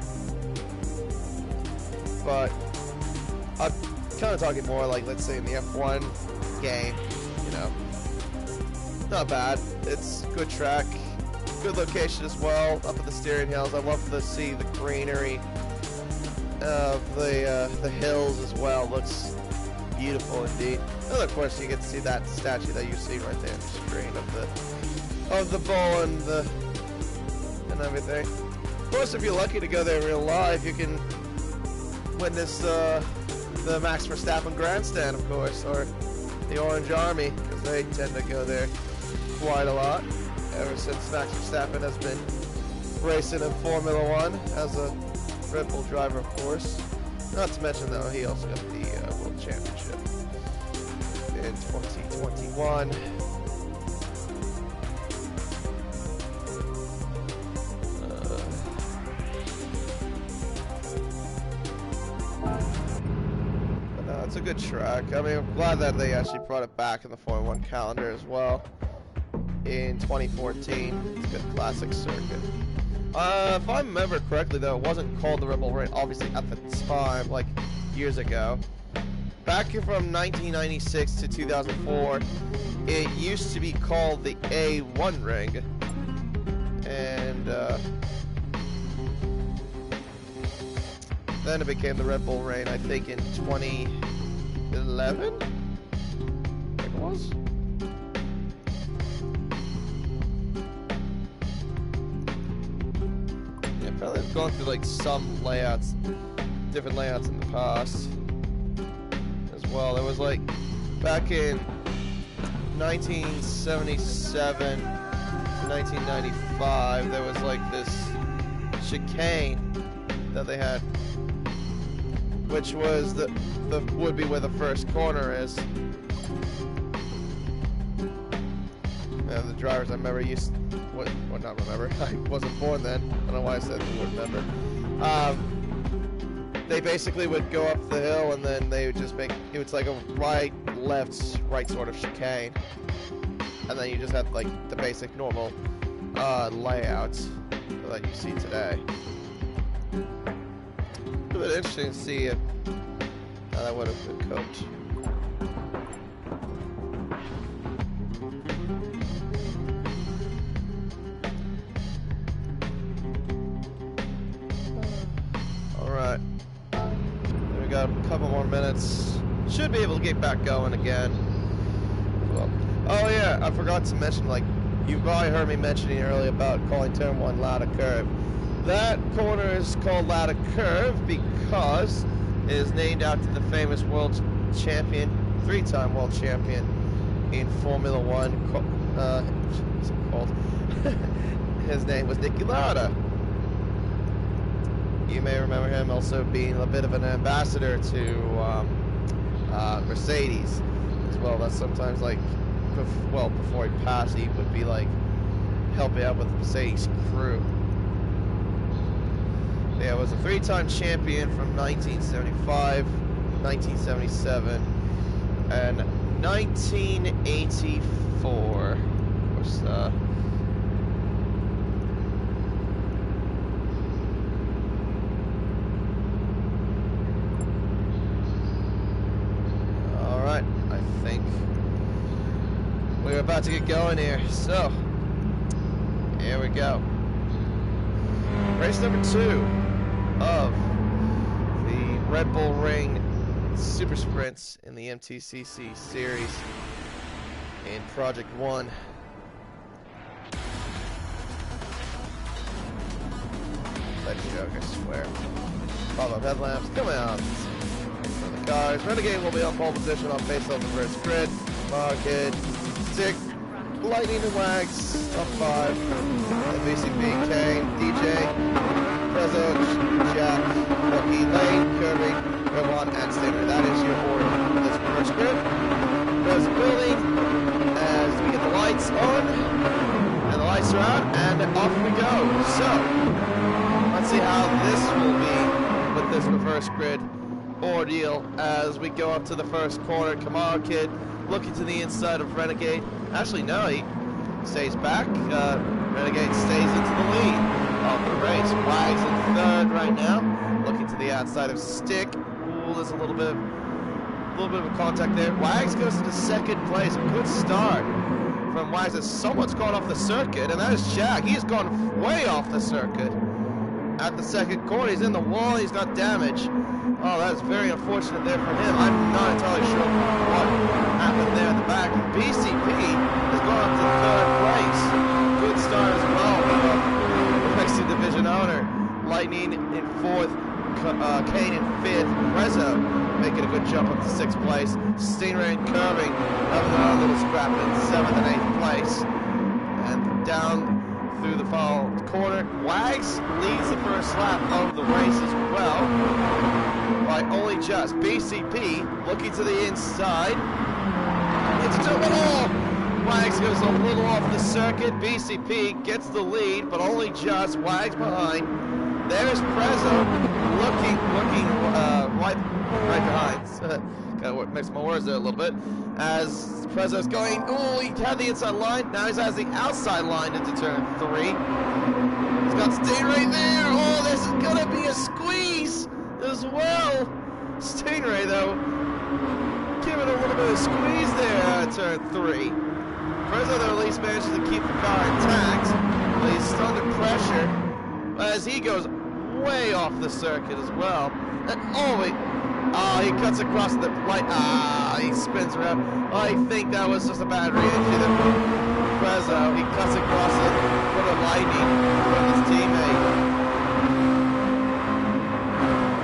but I'm kind of talking more like, let's say, in the F1 game, you know, not bad. It's good track, good location as well, up at the steering hills. I love to see the greenery of the hills as well. Looks beautiful indeed. And of course, you get to see that statue that you see right there on the screen of the bull and everything. Of course, if you're lucky to go there in real life, you can witness the Max Verstappen grandstand, of course, or the Orange Army, because they tend to go there quite a lot ever since Max Verstappen has been racing in Formula One as a Red Bull driver, of course. Not to mention, though, he also got the World Championship in 2021. It's a good track. I mean, I'm glad that they actually brought it back in the Formula 1 calendar as well in 2014. It's a good classic circuit. If I remember correctly, though, it wasn't called the Red Bull Ring, obviously, at the time, like years ago. Back from 1996 to 2004, it used to be called the A1 Ring. And then it became the Red Bull Ring, I think, in 2011? I think it was. Yeah, apparently I've gone through like some layouts, different layouts in the past as well. There was like, back in 1977 to 1995, there was like this chicane that they had, which was the would be where the first corner is. And the drivers, I remember, well, not remember, I wasn't born then, I don't know why I said the word remember. They basically would go up the hill and then they would just make, it was like a right, left, right sort of chicane. And then you just had like the basic normal layouts that you see today. It would be interesting to see how that would have been coached. Alright. We got a couple more minutes. Should be able to get back going again. Well, oh yeah, I forgot to mention, like, you probably heard me mentioning earlier about calling turn 1 Ladder Curve. That corner is called Ladder Curve because it is named after the famous world champion, 3-time world champion in Formula 1. What's it called? His name was Niki Lauda. You may remember him also being a bit of an ambassador to Mercedes as well. That's sometimes like, well, before he passed, he would be like helping out with the Mercedes crew. Yeah, was a 3-time champion from 1975, 1977, and 1984. Of course, all right, I think we're about to get going here. So, here we go. Race number 2 of the Red Bull Ring Super Sprints in the MTCC series in Project 1. Let me joke, I swear. Pop-up headlamps, come out. For the cars. Renegade will be on pole position on face of the first grid. Market, Stick, Lightning and Wags up 5. VCP, Kane, DJ, Prezzo, Jack, Lucky, Lane, Kirby, Ravon, and Stinger. That is your order for this first grid. There's the building as we get the lights on, and the lights are out, and off we go. So, let's see how this will be with this reverse grid ordeal as we go up to the first corner. Kamara Kid looking to the inside of Renegade. Actually, no, he stays back. Renegade stays into the lead of the race. Wags in third right now, looking to the outside of Stick. Ooh, there's a little bit of a contact there. Wags goes into second place. A good start from Wags. Someone's gone off the circuit, and that is Jack. He's gone way off the circuit at the second corner. He's in the wall. He's got damage. Oh, that is very unfortunate there for him. I'm not entirely sure what happened there in the back. BCP has gone up to third place. Good start as well. Next to division owner. Lightning in fourth. Kane in fifth. Prezzo making a good jump up to sixth place. Stingray and Curving having a little scrap in seventh and eighth place. And down through the foul corner, Wags leads the first lap of the race as well by only just. BCP looking to the inside. It's a all. Wags goes a little off the circuit. BCP gets the lead, but only just. Wags behind. There's Prezzo looking right behind. Gotta mix my words there a little bit. As Prezzo's going, oh, he had the inside line. Now he has the outside line into turn 3. He's got Stingray there. Oh, this is gonna be a squeeze as well. Stingray, though, giving a little bit of squeeze there at turn 3. Prezzo, though, at least manages to keep the car intact. But he's under pressure as he goes way off the circuit as well. And, oh, wait. Oh, he cuts across the light. Ah, he spins around. I think that was just a bad re-entry there. Prezzo, he cuts across it for the lightning from his teammate.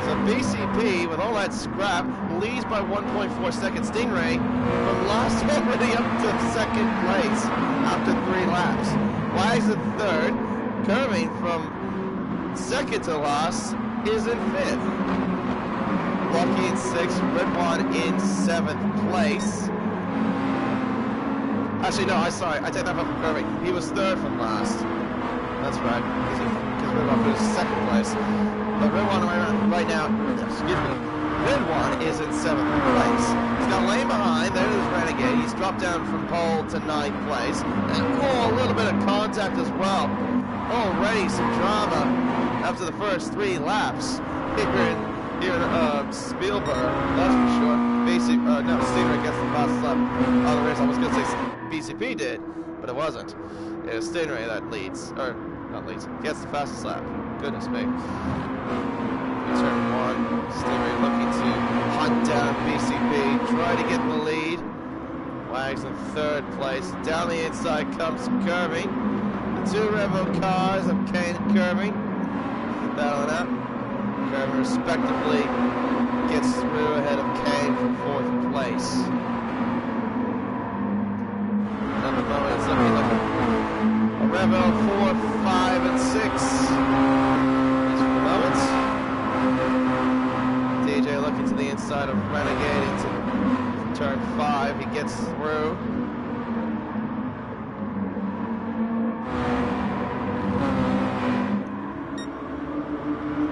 So BCP, with all that scrap, leads by 1.4 seconds. Stingray from last already up to second place after 3 laps. Wags in third. Curving from second to last is in 5th. Lucky in 6th, Redwan in 7th place. Actually, no, I take that back from Curving. He was 3rd from last. That's right, because Redwan was 2nd place. But Redwan right now, excuse me, Redwan is in 7th place. He's got lane behind, there's Renegade. He's dropped down from pole to 9th place. And oh, a little bit of contact as well. Already some drama after the first 3 laps. Here in Spielberg, that's for sure. No, Stingray gets the fastest lap on the race. I was going to say BCP did, but it wasn't. It was Stingray that leads, or not leads, gets the fastest lap. Goodness me. Turn 1, Stingray looking to hunt down BCP, try to get the lead. Wags in 3rd place. Down the inside comes Kirby. The 2 Revo cars of Kane and Kirby battling out. Kirby respectively gets through ahead of Kane for 4th place. Another moment, it's looking like a Revo 4, 5, and 6. These are the moments. DJ looking to the inside of Renegade into turn 5. He gets through.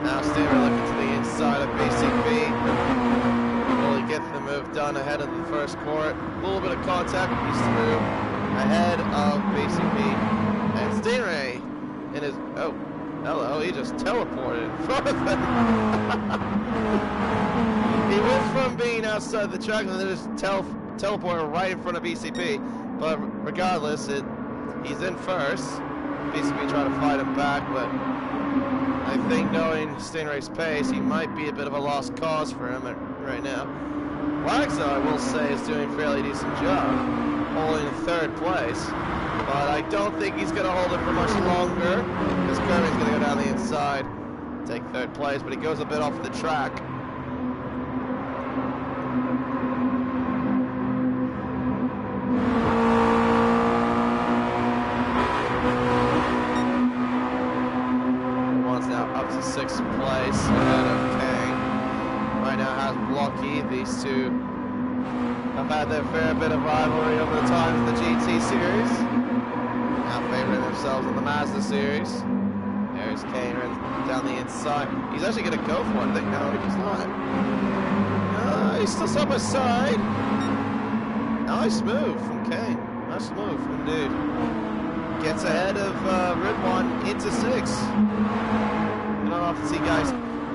Now Stingray looking to the inside of BCP. Will he get the move done ahead of the first court? A little bit of contact. He's through ahead of BCP. And Stingray in his... Oh, hello. He just teleported in front of him. He went from being outside the track and then just teleported right in front of BCP. But regardless, he's in first. BCP trying to fight him back, but... I think knowing Stingray's pace, he might be a bit of a lost cause for him right now. Wags, though, I will say, is doing a fairly decent job, holding 3rd place. But I don't think he's going to hold it for much longer, because Kirby's going to go down the inside, take 3rd place, but he goes a bit off the track. Up to 6th place ahead of Kane. Right now has Blocky. These two have had their fair bit of rivalry over the time in the GT series. Now favoring themselves in the Mazda series. There's Kane down the inside. He's actually going to go for it. I think no, he's not. He's still side by side. Nice move from Kane. Nice move indeed. Gets ahead of Ridwan into 6th. I don't often see guys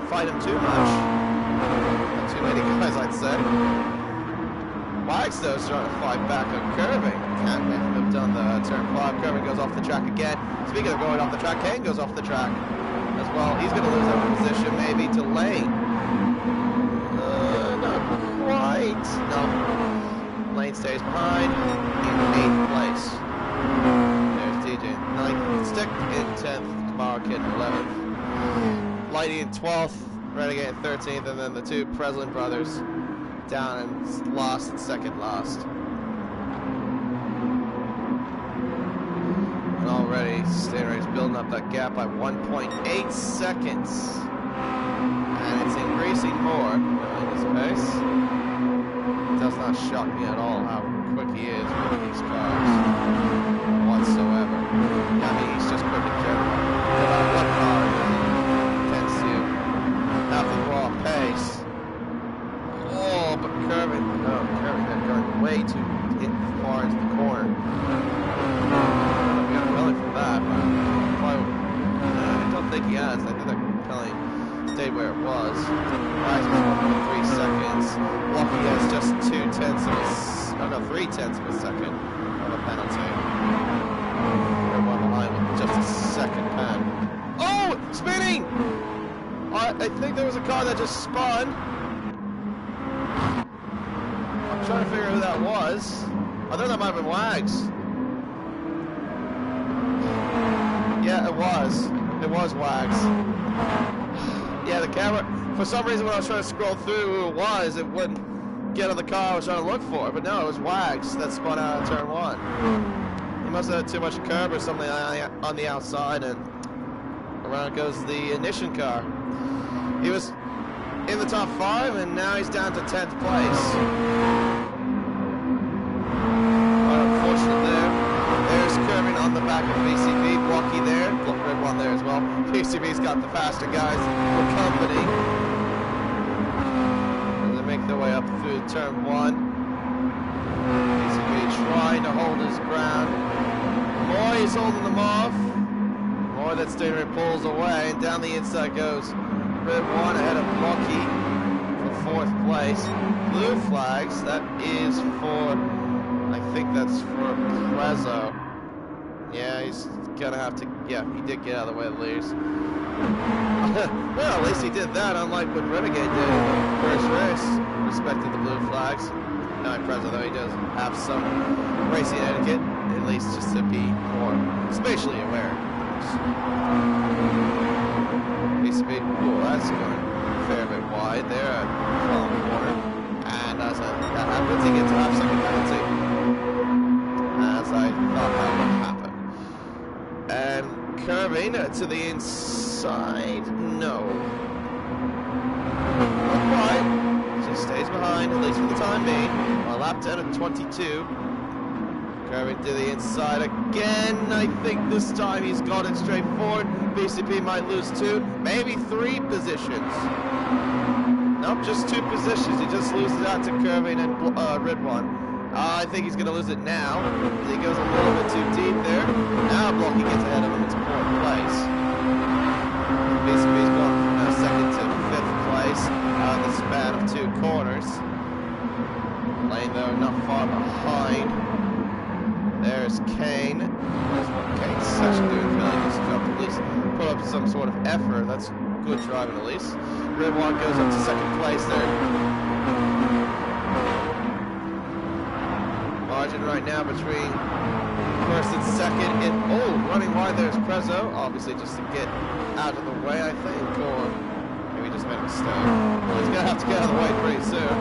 fight him too much. Not too many guys, I'd say. Wags, though, is trying to fight back on Curving. Can't make him have done the turn 5. Curving goes off the track again. Speaking of going off the track, Kane goes off the track as well. He's going to lose that position maybe to Lane. Not quite. No. Lane stays behind in 8th place. There's DJ in 9th. Stick in 10th. Kamara Kid in 11th. Lighty in 12th, Renegade in 13th, and then the 2 Preslin brothers down and lost in 2nd last. And already Stingray's building up that gap by 1.8 seconds. And it's increasing more in his pace. It does not shock me at all how quick he is with these cars whatsoever. I mean, he's just quick in general. No matter what car it is. Have the raw pace. Oh, but Curvin way too far into the corner. We got a penalty for that, but I don't think he has. I think that penalty stayed where it was. Rise was 1.3 seconds. Lucky has just 3/10 of a second of a penalty. We're one behind with just a second pen. Oh! Spinning! I think there was a car that just spun. I'm trying to figure out who that was. I thought that might have been Wags. Yeah, it was. It was Wags. Yeah, the camera, for some reason when I was trying to scroll through who it was, it wouldn't get on the car I was trying to look for. But no, it was Wags that spun out of turn 1. He must have had too much curb or something on the outside, and around goes the ignition car. He was in the top 5, and now he's down to 10th place. Unfortunate there. There's curving on the back of VCB. Blocky there. Red one there as well. VCB's got the faster guys for company. And they make their way up through turn 1. VCB trying to hold his ground. Moy is holding them off. Moy, that steering wheel pulls away, and down the inside goes Red 1 ahead of Blocky for 4th place. Blue flags, that is for, I think that's for Prezzo. Yeah, he's gonna have to, yeah, he did get out of the way at least. Well, at least he did that, unlike what Renegade did in the first race. Respected the blue flags. Now Prezzo, though, he does have some racing etiquette, at least just to be more spatially aware. VCB, ooh, that's going a fair bit wide there at the corner. And as that happens, he gets a half-second penalty. As I thought that would happen. And curving to the inside, no. Not quite. Just stays behind, at least for the time being. On lap 10 at 22. Curving to the inside again. I think this time he's got it straight forward. VCP might lose 2, maybe 3 positions. Nope, just 2 positions. He just loses out to curving and Red 1. I think he's going to lose it now. He goes a little bit too deep there. Now Blocky gets ahead of him into 4th place. VCP's going from 2nd to 5th place out of the span of 2 corners. Lane though not far behind. There's Kane. There's what Kane's actually doing. Really just to at least put up some sort of effort. That's good driving at least. Red 1 goes up to 2nd place there. Margin right now between 1st and 2nd. Running wide there's Prezzo. Obviously just to get out of the way, I think. Or maybe he just made a mistake. Well, he's going to have to get out of the way pretty soon.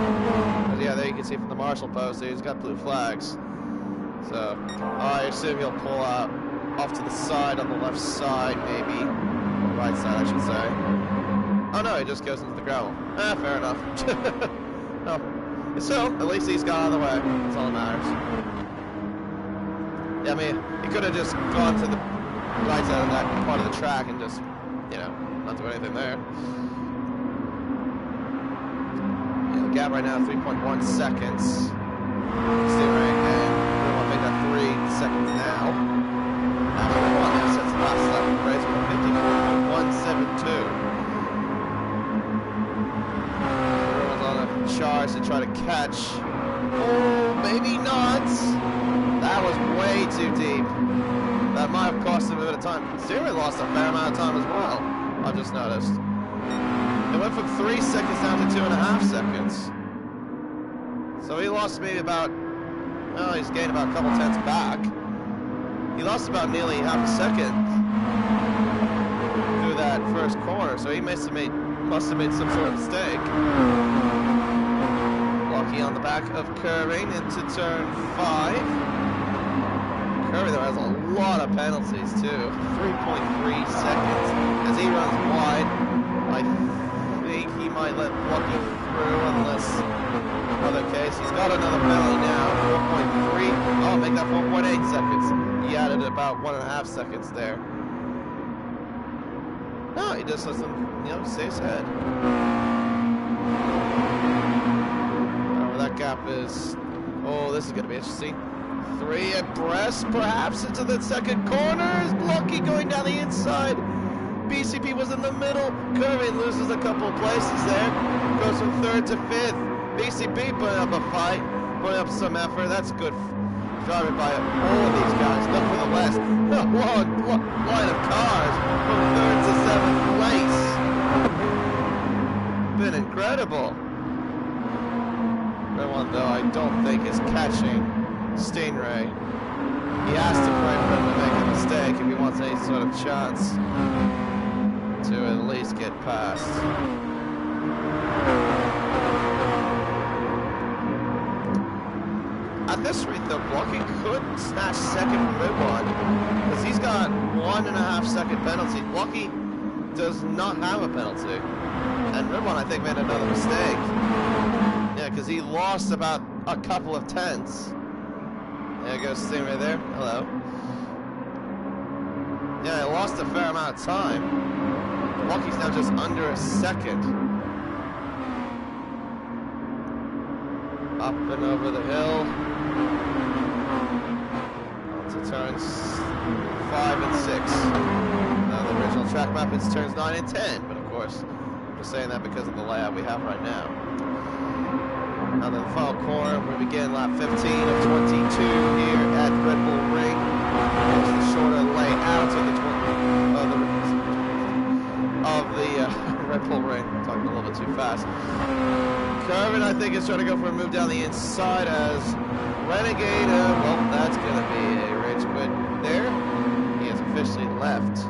But yeah, there you can see from the marshal post there, he's got blue flags. So, I assume he'll pull out off to the side, on the left side, maybe. Or right side, I should say. Oh no, he just goes into the gravel. Fair enough. No. So, at least he's got out of the way. That's all that matters. Yeah, I mean, he could have just gone to the right side of that part of the track and just, you know, not do anything there. Yeah, the gap right now, 3.1 seconds. Steering and we'll make that 3 seconds now. After 1, that sets the last lap of the race with 54.172. Everyone's on a charge to try to catch. Oh, maybe not. That was way too deep. That might have cost him a bit of time. Steering lost a fair amount of time as well, I've just noticed. It went from 3 seconds down to 2.5 seconds. So he lost maybe about, well, he's gained about a couple tenths back. He lost about nearly half a second through that first corner, so he must have made some sort of mistake. Blocky on the back of curving into turn 5. Curving though has a lot of penalties too. 3.3 seconds as he runs wide. I think he might let Blocky through unless other case. He's got another penalty now. 4.3. Oh, make that 4.8 seconds. He added about 1.5 seconds there. No, he just doesn't, you know, stay his head. That gap is Oh, this is going to be interesting. 3 abreast, perhaps into the second corner. Is Blocky going down the inside? BCP was in the middle. Curvin loses a couple of places there. Goes from 3rd to 5th. BCP putting up a fight, putting up some effort. That's good driving by all of these guys. Look for the West. A long line of cars from 3rd to 7th place. Been incredible. That one, though, I don't think is catching Stingray. He has to pray for him to make a mistake if he wants any sort of chance to at least get past. At this rate, though, Blocky could snatch second from Ridwan, because he's got 1.5 second penalty. Blocky does not have a penalty. And Ridwan, I think, made another mistake. Yeah, because he lost about a couple of tenths. There goes Stingray there. Hello. Yeah, he lost a fair amount of time. Blocky's now just under a second. Up and over the hill. To turns 5 and 6. Now the original track map is turns 9 and 10, but of course, I'm just saying that because of the layout we have right now. Now the final corner, we begin lap 15 of 22 here at Red Bull Ring. It's the shorter layout of the Red Bull Ring. I'm talking a little bit too fast. Curvin, I think, is trying to go for a move down the inside as Renegade. Well, that's going to be a rage quit there. He has officially left.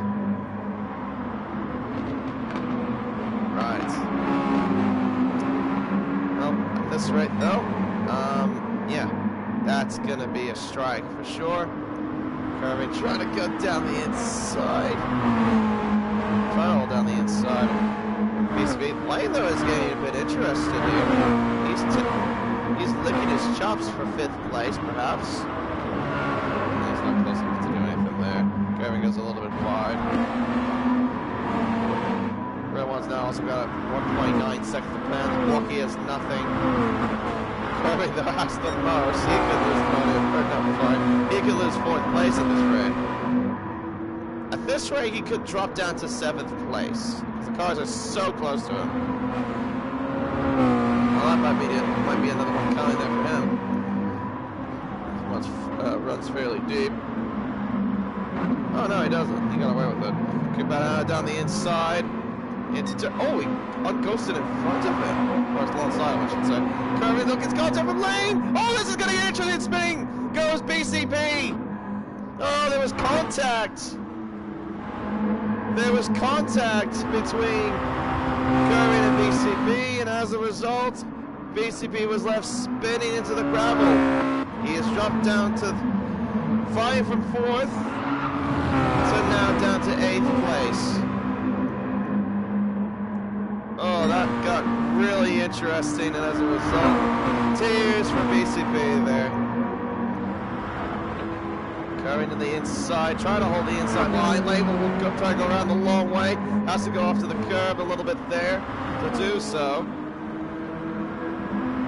Right. Well, at this rate, though, yeah, that's going to be a strike for sure. Curvin trying to go down the inside. Trying to hold down the inside. BCP Lane, though, is getting a bit interested here. He's licking his chops for 5th place, perhaps. He's not close enough to do anything there. Curvin goes a little bit wide. Red One's now also got a 1.9 seconds to plan. Blocky has nothing. Curvin, though, has the most. He could lose he could lose 4th place at this rate. At this rate, he could drop down to 7th place. The cars are so close to him. Well, that might be another one coming there for him. Runs fairly deep. Oh no, he doesn't. He got away with it. Kubana down the inside. Oh, he unghosted in front of him. Or alongside him, I should say. Curvin, look, it's contact from Lane. Oh, this is going to get interesting. Spinning goes BCP. Oh, there was contact. There was contact between Curvin and BCP, and as a result, BCP was left spinning into the gravel. He has dropped down to 5 from 4th, so now down to 8th place. Oh, that got really interesting, and as a result, tears for BCP there. Curvin to the inside, trying to hold the inside line. Label will try to go around the long way. Has to go off to the curb a little bit there to do so.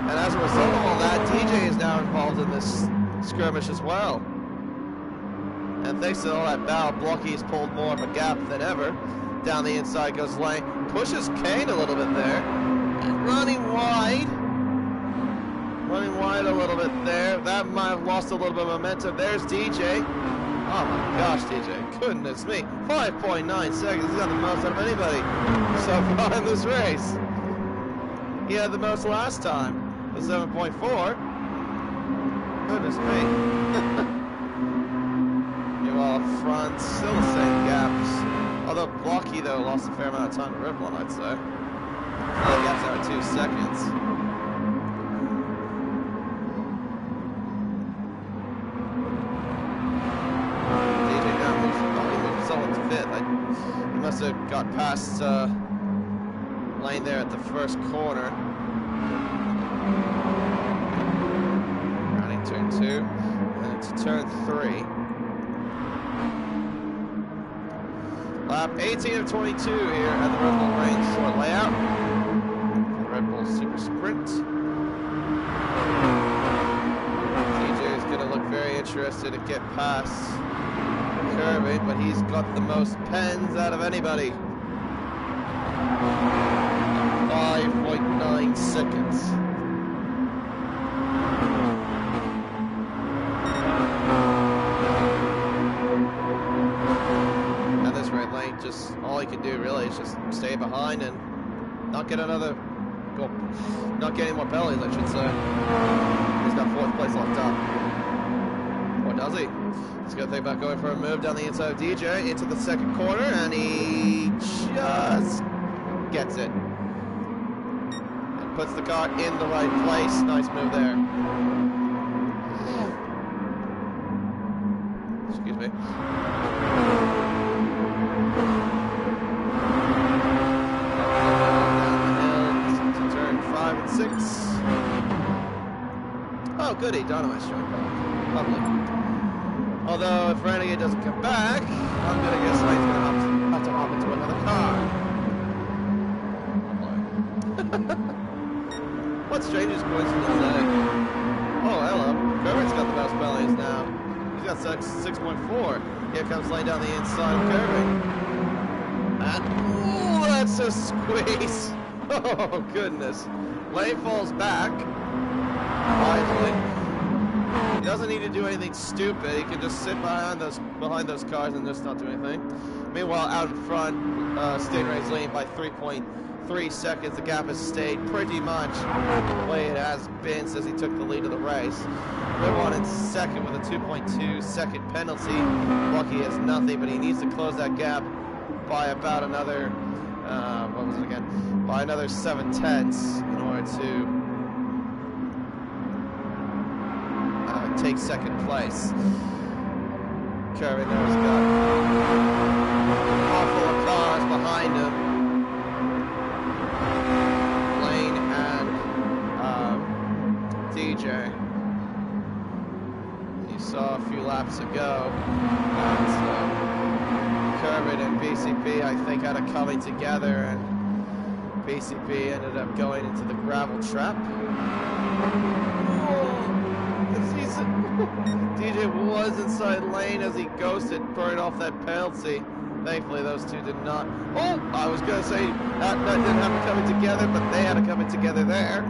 And as a result of all that, DJ is now involved in this skirmish as well. And thanks to all that battle, Blocky's pulled more of a gap than ever. Down the inside goes Lane. Pushes Kane a little bit there. And running wide. Running wide a little bit there. That might have lost a little bit of momentum. There's DJ. Oh my gosh, DJ. Goodness me. 5.9 seconds. He's got the most out of anybody so far in this race. He had the most last time. The 7.4. Goodness me. Meanwhile, up front, still the same gaps. Although Blocky, though, lost a fair amount of time to Rivlin, I'd say. The gaps are 2 seconds. He must have got past Lane there at the first corner. Running turn 2, and into turn 3. Lap 18 of 22 here at the Red Bull Ring short layout. Red Bull Super Sprint. closer to get past Kirby, but he's got the most pens out of anybody. 5.9 seconds. And this red lane, just all he can do really is just stay behind and not get another, well, not get any more penalties, I should say. He's got 4th place locked up. Or does he? He's going to think about going for a move down the inside of DJ into the 2nd corner, and he just gets it. And puts the car in the right place. Nice move there. Excuse me. Oh, goody, Dynamite's showing back. Lovely. Although, if Renegade doesn't come back, I'm gonna guess he's gonna have to hop into another car. What strangest coincidence today? Oh, hello. Kermit's got the best bellies now. He's got 6.4. Here comes Lane down the inside of Kermit. And, ooh, that's a squeeze. Oh, goodness. Lane falls back. Wisely. He doesn't need to do anything stupid. He can just sit behind those cars and just not do anything. Meanwhile, out in front, Stingray's leading by 3.3 seconds. The gap has stayed pretty much the way it has been since he took the lead of the race. They're on in 2nd with a 2.2 second penalty. Lucky has nothing, but he needs to close that gap by about another, what was it again? By another 7/10 in order to take 2nd place. Kirby there has got awful of cars behind him. Lane and DJ. You saw a few laps ago that Kirby and BCP, I think, had a coming together, and BCP ended up going into the gravel trap. DJ was inside lane as he ghosted, burned off that penalty. Thankfully, those two did not. Oh, I was going to say that didn't have it coming together, but they had it coming together there.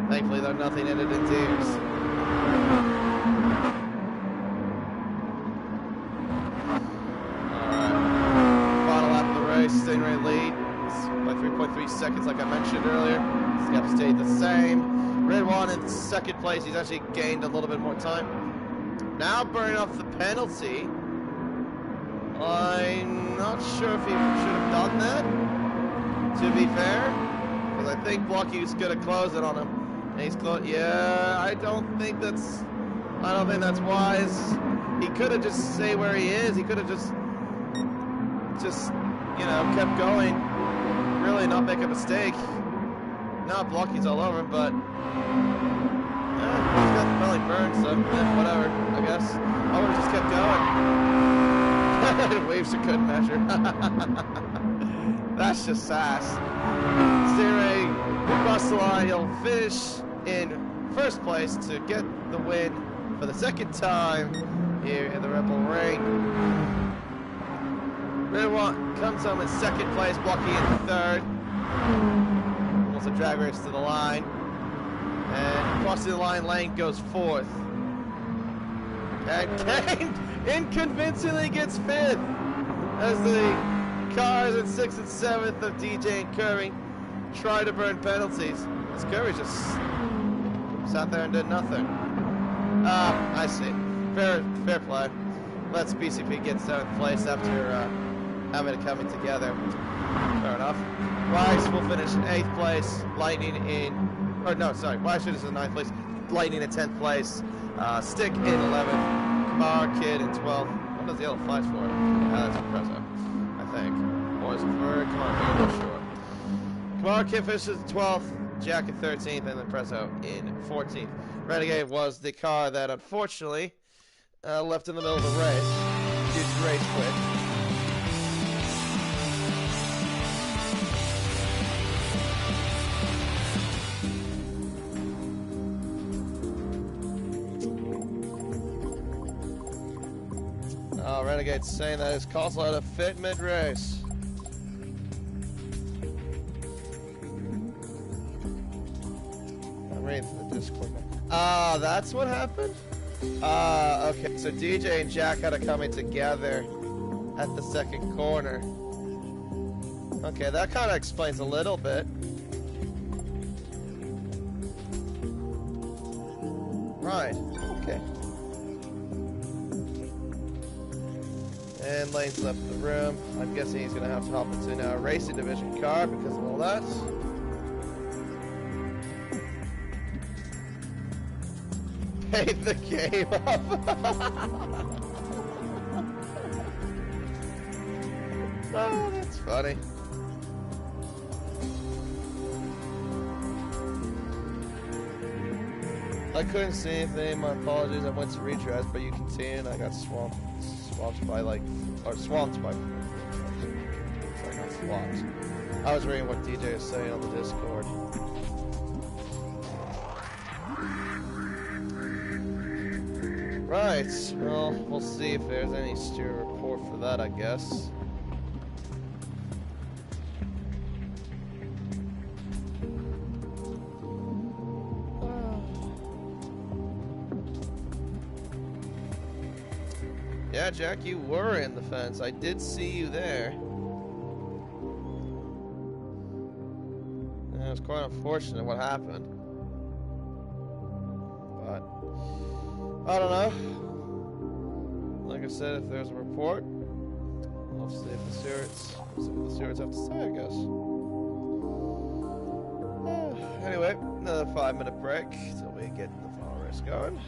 Thankfully, though, nothing ended in tears. Alright. Final lap of the race. Stingray lead by 3.3 seconds, like I mentioned earlier. This gap stayed the same. Red One in 2nd place. He's actually gained a little bit more time. Now burning off the penalty. I'm not sure if he should have done that, to be fair, because I think Blocky's gonna close it on him. And he's close. Yeah, I don't think that's wise. He could have just stayed where he is. He could have just you know, kept going. Really not make a mistake. Now Blocky's all over him, but he's got the belly burned, so whatever, I guess. I would have just kept going. Waves a good measure. That's just sass. Stingray across the line. He'll finish in 1st place to get the win for the 2nd time here in the Red Bull Ring. Red One comes home in 2nd place, Blocky in 3rd. Almost a drag race to the line. And crossing the line, Lane goes 4th. And Kane inconvincingly gets 5th as the cars in 6th and 7th of DJ and Kirby try to burn penalties. As Kirby just sat there and did nothing. I see. Fair play. Let's BCP get 7th place after having it coming together. Fair enough. Rice will finish in 8th place. Lightning in... Or no, sorry. Rice finishes in 9th place. Lightning in 10th place. Stick in 11th. Kamar Kid in 12th. What does the yellow flash for? That's impressive, I think. Or is it for Kamar Kid? I'm not sure. Kamar Kid finishes in 12th. Jack in 13th. And then Prezzo in 14th. Renegade was the car that unfortunately left in the middle of the race due to race quit. Renegade's saying that his console had a fit mid-race. I'm reading through the Discord now. Ah, that's what happened? Okay, so DJ and Jack had it coming together at the second corner. Okay, that kind of explains a little bit. Right, okay. And Lane's left the room. I'm guessing he's going to have to hop into now a racing division car because of all that. Paid the game up. Oh, that's funny. I couldn't see anything. My apologies. I went to retries, but you can see it. I got swamped by swamped by. Sorry, not swamped. I was reading what DJ is saying on the Discord. Right. Well, we'll see if there's any steer report for that, I guess. Yeah, Jack, you were in the fence. I did see you there. Yeah, it was quite unfortunate what happened. But I don't know. Like I said, if there's a report, I'll see if the stewards have to say, I guess. Anyway, another 5-minute break till we get the final race going.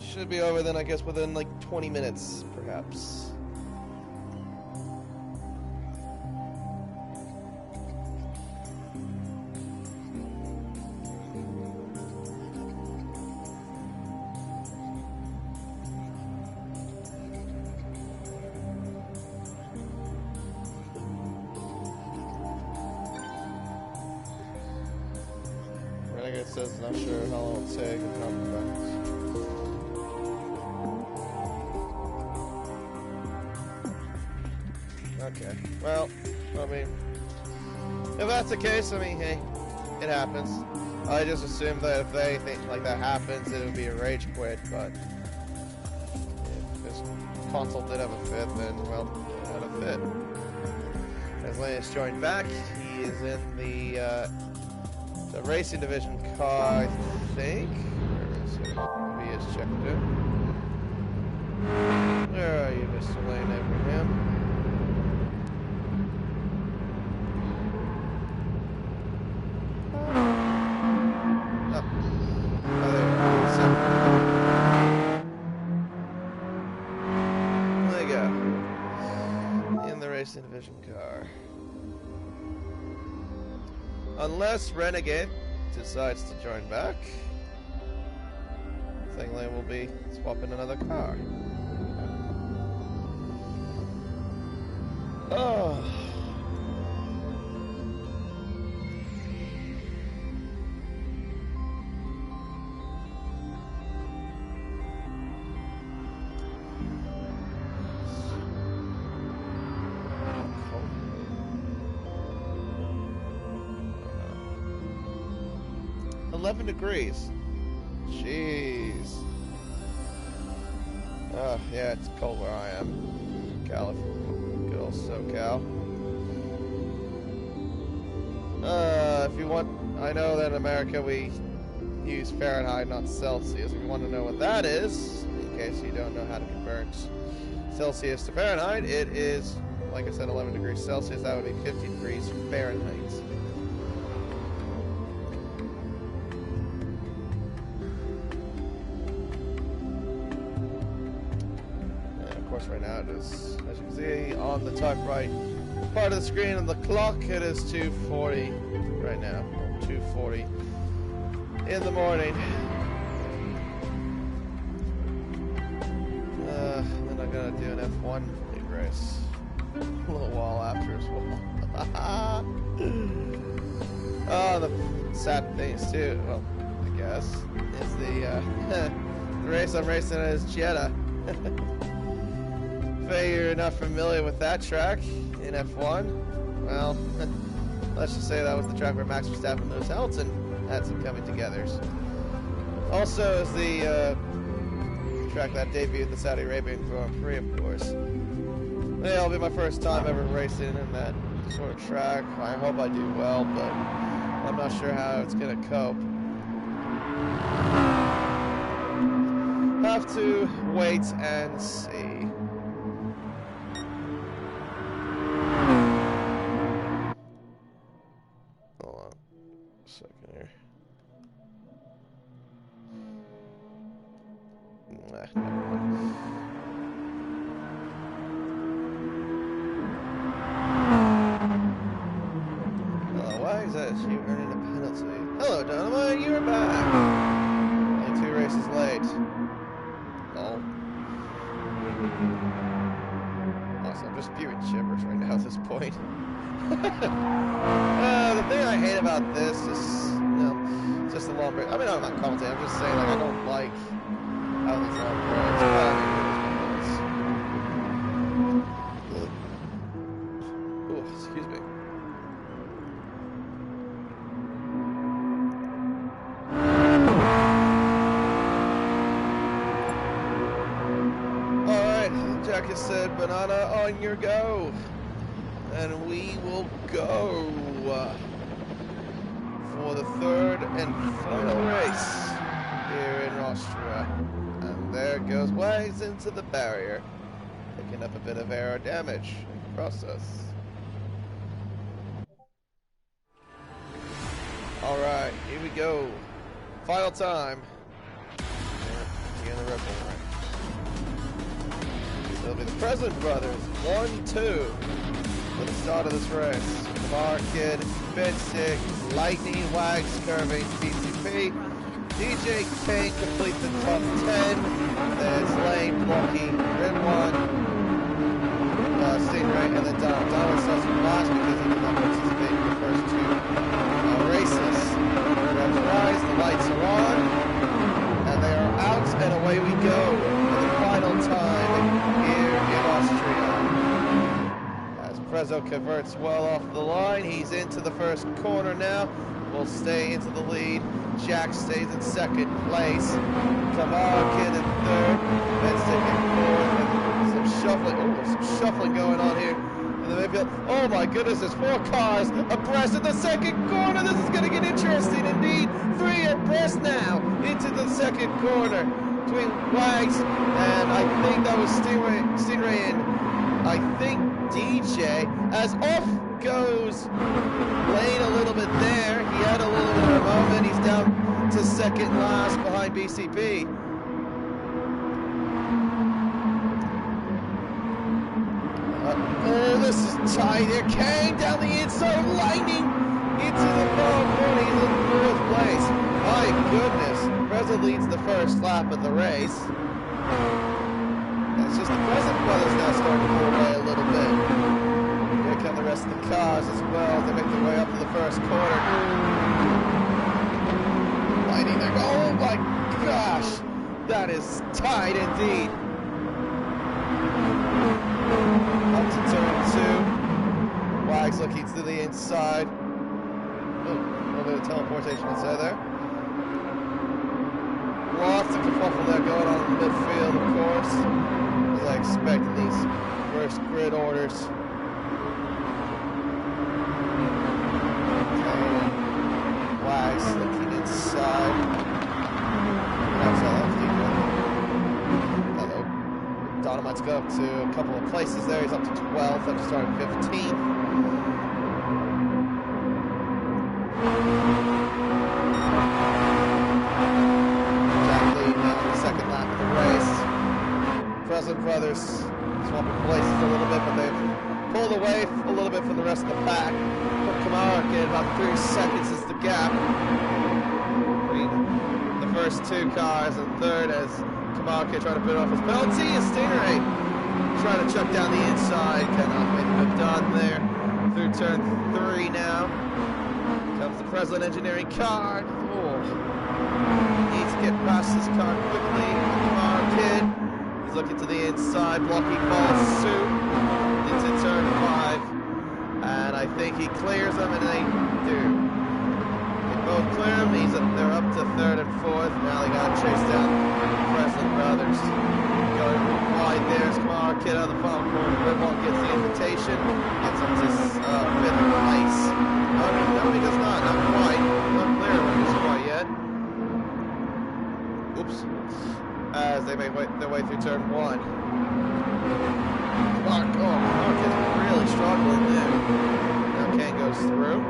Should be over then, I guess, within like 20 minutes, perhaps. Renegade says not sure how long it'll take and how many times. Okay, well, I mean, if that's the case, I mean, hey, it happens. I just assumed that if anything like that happens, it would be a rage quit, but if this console did have a fit, then, well, it had a fit. As Linus joined back, he is in the racing division car, I think. Where is he? He is checked in. Where are you, Mr. Lane Abraham? Division car. Unless Renegade decides to join back, I think they will be swapping another car. Oh. Degrees. Jeez. Oh, yeah, it's cold where I am. California. Good old SoCal. If you want, I know that in America we use Fahrenheit, not Celsius. If you want to know what that is, in case you don't know how to convert Celsius to Fahrenheit, it is, like I said, 11 degrees Celsius. That would be 50 degrees Fahrenheit. Right now it is, as you can see on the top right part of the screen on the clock, it is 2:40 right now, 2:40 in the morning. Then I'm gonna do an F1 big race a little while after as well. Oh, the sad thing is too, well, I guess, is the race I'm racing is Jetta. If you're not familiar with that track in F1, well, let's just say that was the track where Max Verstappen and Lewis Hamilton had some coming togethers. Also is the track that debuted the Saudi Arabian Grand Prix, of course. It'll be my first time ever racing in that sort of track. I hope I do well, but I'm not sure how it's going to cope. Have to wait and see. Hold on a second here. Never mind. Why is that? She earning a penalty. Hello, Dynamite, you're back. Only 2 races late. Oh. Awesome, I'm just spewing shivers right now at this point. The thing I hate about this is, it's just a long break. I mean, I'm not commentating, I'm just saying, like, I don't like how these long breaks. Ooh, excuse me. Jack said, Banana, on your go. And we will go for the 3rd and final race here in Austria. And there goes Wags into the barrier, picking up a bit of aero damage in the process. Alright, here we go. Final time. Here in the Red Bull rank. It'll be the President Brothers, 1-2 for the start of this race. Lamar Kid, Bedstick, Lightning, Wags, Curving, PCP. DJ Kane completes the top 10. There's Lane, Blocky, Rim 1, Stingray, and then Donald. Donald starts from last because he did not participate in the first 2 races. Revs rise, the lights are on, and they are out, and away we go for the final time. As Prezzo converts well off the line, he's into the first corner now. Will stay into the lead. Jack stays in 2nd place. Kid in 3rd. Bedstick in 4th. And some shuffling. Oh, there's some shuffling going on here in the midfield. Oh my goodness, there's 4 cars abreast in the 2nd corner. This is going to get interesting indeed. 3 abreast now into the 2nd corner between Wags and I think that was Stingray and I think DJ, as off goes Lane a little bit there. He had a little bit of a moment. He's down to 2nd last behind BCP. Oh, this is tight here. Kane down the inside, Lightning into the far corner. He's in 4th place. My goodness. Prezzo leads the first lap of the race. It's just the President Brothers now starting to pull away a little bit. Here come the rest of the cars as well. They make their way up to the first corner. Lightning there. Oh my gosh. That is tight indeed. Up to turn 2. Wags looking to the inside. Oh, a little bit of teleportation inside there. Lots of kerfuffle there going on in the midfield, of course, as I expect in these first grid orders. Wags looking inside. Hello. Dynamite's got up to a couple of places there. He's up to 12th after starting 15th. President Brothers swapping places a little bit, but they've pulled away a little bit from the rest of the pack. But Kamara getting about 3 seconds is the gap between the first 2 cars and 3rd as Kamara trying to put off his penalty. And Stingray trying to chuck down the inside. Cannot win the done there. Through turn 3 now. Comes the President Engineering car. Oh. Needs to get past this car quickly. looking to the inside, blocking ball soon into turn 5. And I think he clears them, and they do. They both clear him. They're up to 3rd and 4th. Now they got to chase down Presley Brothers. Going wide there is Kamar Kid out of the final corner. Redwall gets the invitation. Gets up to 5th place. No, he does not. Not quite. Not clear on this quite yet. Oops. As they make their way through turn 1. Kamar Kid's really struggling there. Now Kane goes through.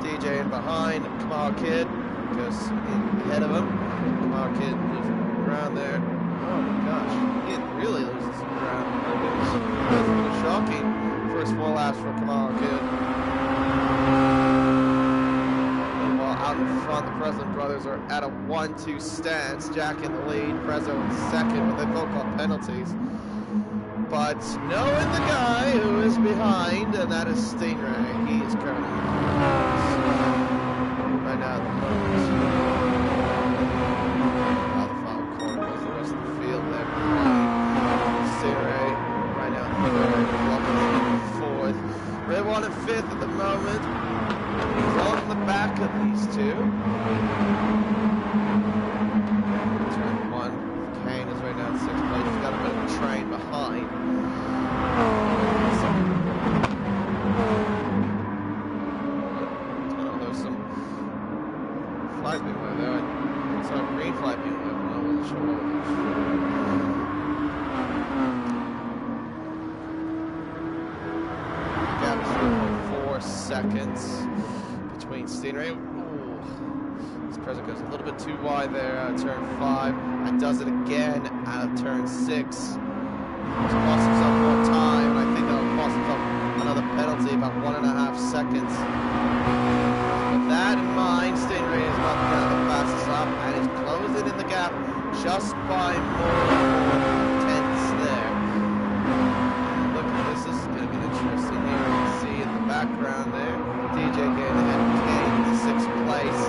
DJ in behind. Kamar Kid goes in ahead of him. Kamar Kid moves around there. Oh my gosh. He really loses some ground. That's really shocking. First 4 laps for Kamar Kid. Out in front, the Presley brothers are at a 1-2 stance. Jack in the lead, Prezzo in second, but they both got penalties. But knowing the guy who is behind, and that is Stingray. He is currently right now at the moment. Out the final corner goes the rest of the field there. Stingray right now blocking 4th. Red 1 and 5th at the moment. He's on the back of these two. Turn 1. Kane is right now in 6th place. He's got a bit of a train behind. Oh, there's some flags being waved there. I saw a green flag being waved, but I wasn't sure what it was. 4 seconds between Stingray. This Prezzo goes a little bit too wide there out of turn 5 and does it again out of turn 6. He's lost himself more time, and I think that'll cost himself another penalty, about 1.5 seconds. With that in mind, Stingray is about to get the fastest lap and is closing in the gap just by more tenths there. Look, this is going to be interesting here. You can see in the background there, DJ getting ahead of Kane in 6th place.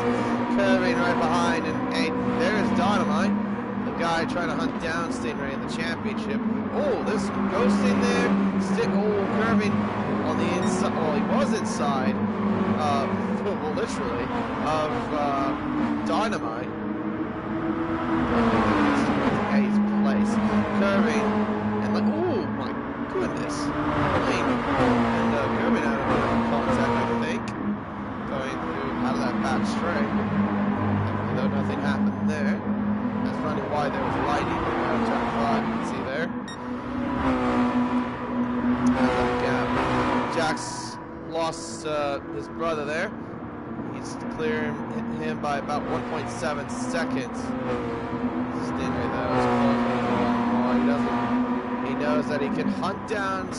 Curving right behind, and there is Dynamite, the guy trying to hunt down Stingray in the championship. Oh, this ghosting there. Curving on the inside. Well, he was inside, well, literally, of Dynamite. 8th place. Curving, and like, oh my goodness. And curving out of contact, I think. Going through out of that back straight. Though nothing happened there. That's running wide. There was lighting out of turn 5. You can see there. Jack's lost his brother there. He's clearing him by about 1.7 seconds. Stingray though is he knows that he can hunt down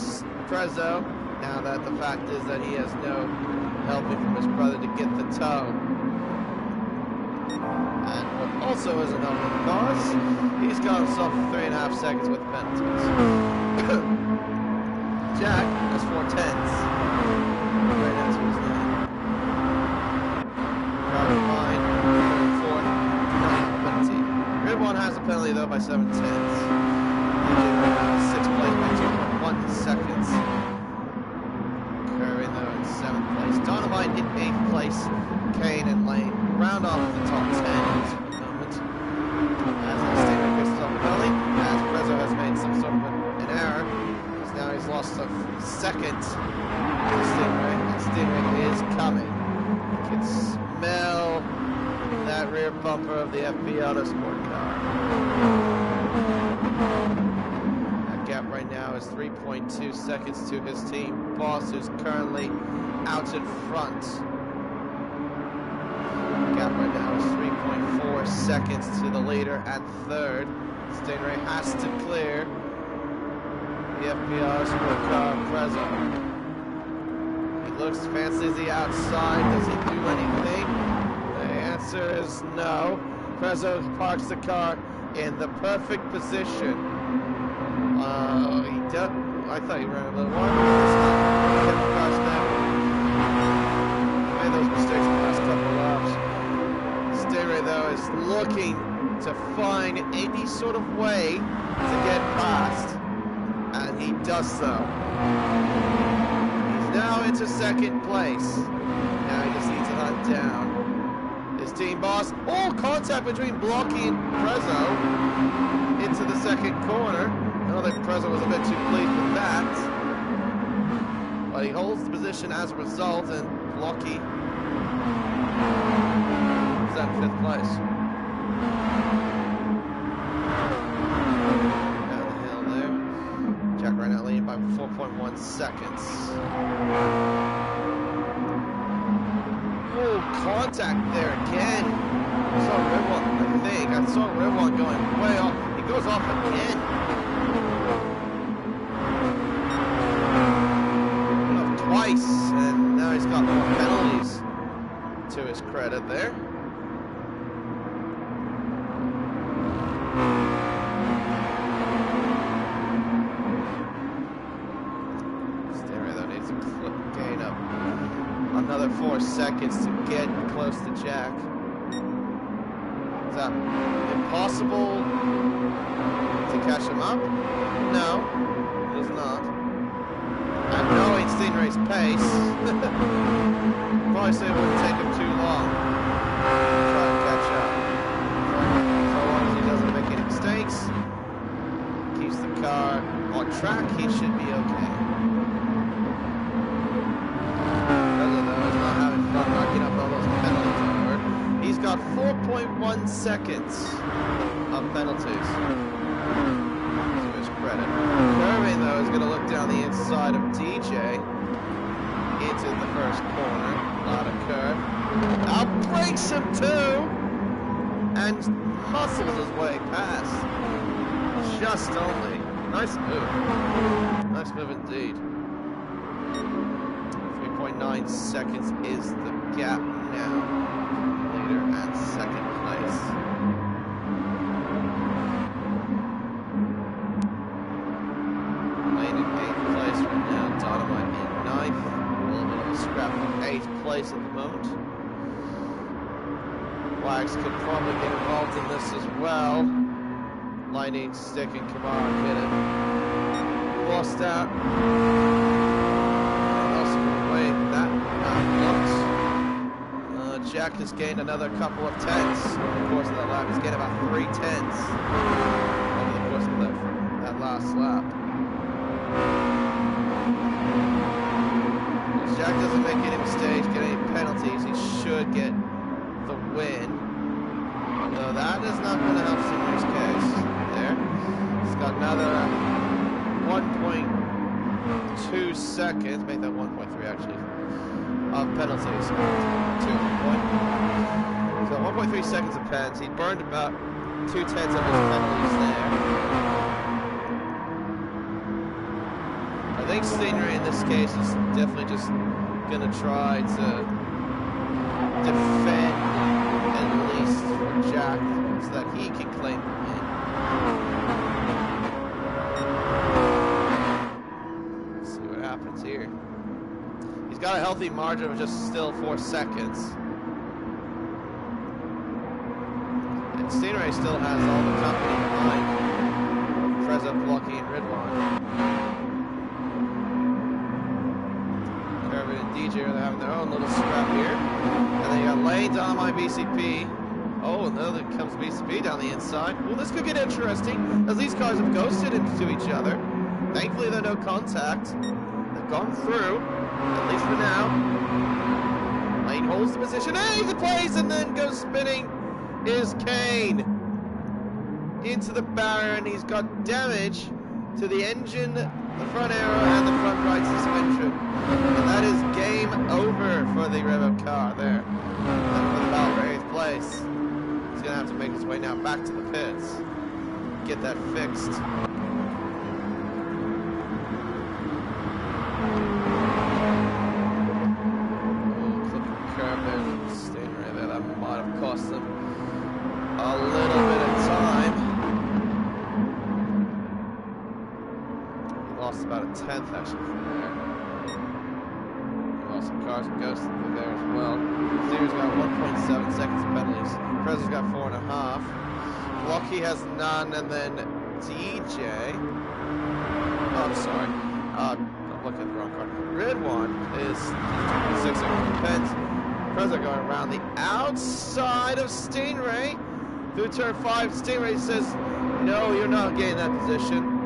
Prezzo now that the fact is that he has no helping from his brother to get the toe. And what also isn't helping the cause, he's got himself 3.5 seconds with penalties. Jack has 4 tenths. Right now to his 9. Fine. 4th. 9 penalty. Red 1 has a penalty though by 7 tenths. DJ right now is 6th place by 2.1 seconds. Curry though in 7th place. Dynamite in 8th place. Kane and Lane round off the top 10 at the moment. As Stingray gets his own penalty, as Prezzo has made some sort of an error. Now he's lost a second to Stingray, and Stingray is coming. You can smell that rear bumper of the FP Auto Sport car. That gap right now is 3.2 seconds to his team boss, who's currently out in front. The gap right now is 3.4 seconds to the leader at 3rd. Stingray has to clear the FPR Sport car Prezzo. He looks fancy as the outside. Does he do anything? The answer is no. Prezzo parks the car in the perfect position. He does. I thought he ran a little wide. Made those mistakes the last couple of laps. Stingray, though, is looking to find any sort of way to get past. And he does so. He's now into second place. Now he just needs to hunt down his team boss. Oh, contact between Blocky and Prezzo into the second corner. I don't think Prezzo was a bit too pleased with that. But he holds the position as a result, and Blocky is at 5th place. Down the hill there. Jack right now leading by 4.1 seconds. Oh, contact there again. I saw Rivon, I think. I saw Rivon going way off. He goes off again. Went off twice, and now he's got more penalties to his credit there. Stereo though needs to gain up another 4 seconds to get close to Jack. Is that impossible to catch him up? No, it is not. And knowing Stingray's pace, probably say it wouldn't take him too long to try and catch up. So long as he doesn't make any mistakes, keeps the car on track, he should be okay. Knocking up all those penalties over. He's got 4.1 seconds of penalties to his credit. Curving though is going to look down the inside of DJ into the first corner. Not a curve. Outbreaks him too, and muscles his way past. Just only. Nice move. Nice move indeed. 3.9 seconds is the gap now. Leader at second place. Lane in 8th place right now. Dynamite in 9th. A little bit of a scrap for 8th place at the moment. Wags could probably get involved in this as well. Lightning stick and Kamara hit it. Lost out. Jack has gained another couple of tenths over the course of that lap. He's gained about 3 tenths over the course of that last lap. If Jack doesn't make any mistakes, get any penalties, he should get the win. Although that is not going to help Stingray's case. There. He's got another 1.2 seconds, make that 1.3 actually, of penalties. 2 point. So 1.3 seconds of pens. He burned about 2/10 of his penalties there. I think Stingray in this case is definitely just going to try to defend at least for Jack so that he can claim the win. Let's see what happens here. He's got a healthy margin of just still 4 seconds. And Stingray still has all the company behind Frezza, Blocky, and Ridwan. Kervin and DJ are having their own little scrap here. And then you got Lane, Dynamite, BCP. Oh, and then comes BCP down the inside. Well, this could get interesting, as these cars have ghosted into each other. Thankfully, there's no contact. They've gone through, at least for now. Lane holds the position. Hey, he's in place, and then goes spinning is Kane into the barrier, and he's got damage to the engine, the front arrow, and the front right suspension. And that is game over for the Revo car there. And for the battle for 8th place. He's going to have to make his way now back to the pits. Get that fixed. Cost them a little bit of time. He lost about a 10th actually from there. He some cars and goes through there as well. Steer's got 1.7 seconds of penalties. Prezzo's got 4.5. Lucky has none, and then DJ. Oh, I'm sorry. I'm looking at the wrong car. Red one is 2.6 seconds of pens. Prezzo going around the outside of Stingray. Through turn 5, Stingray says, no, you're not getting that position.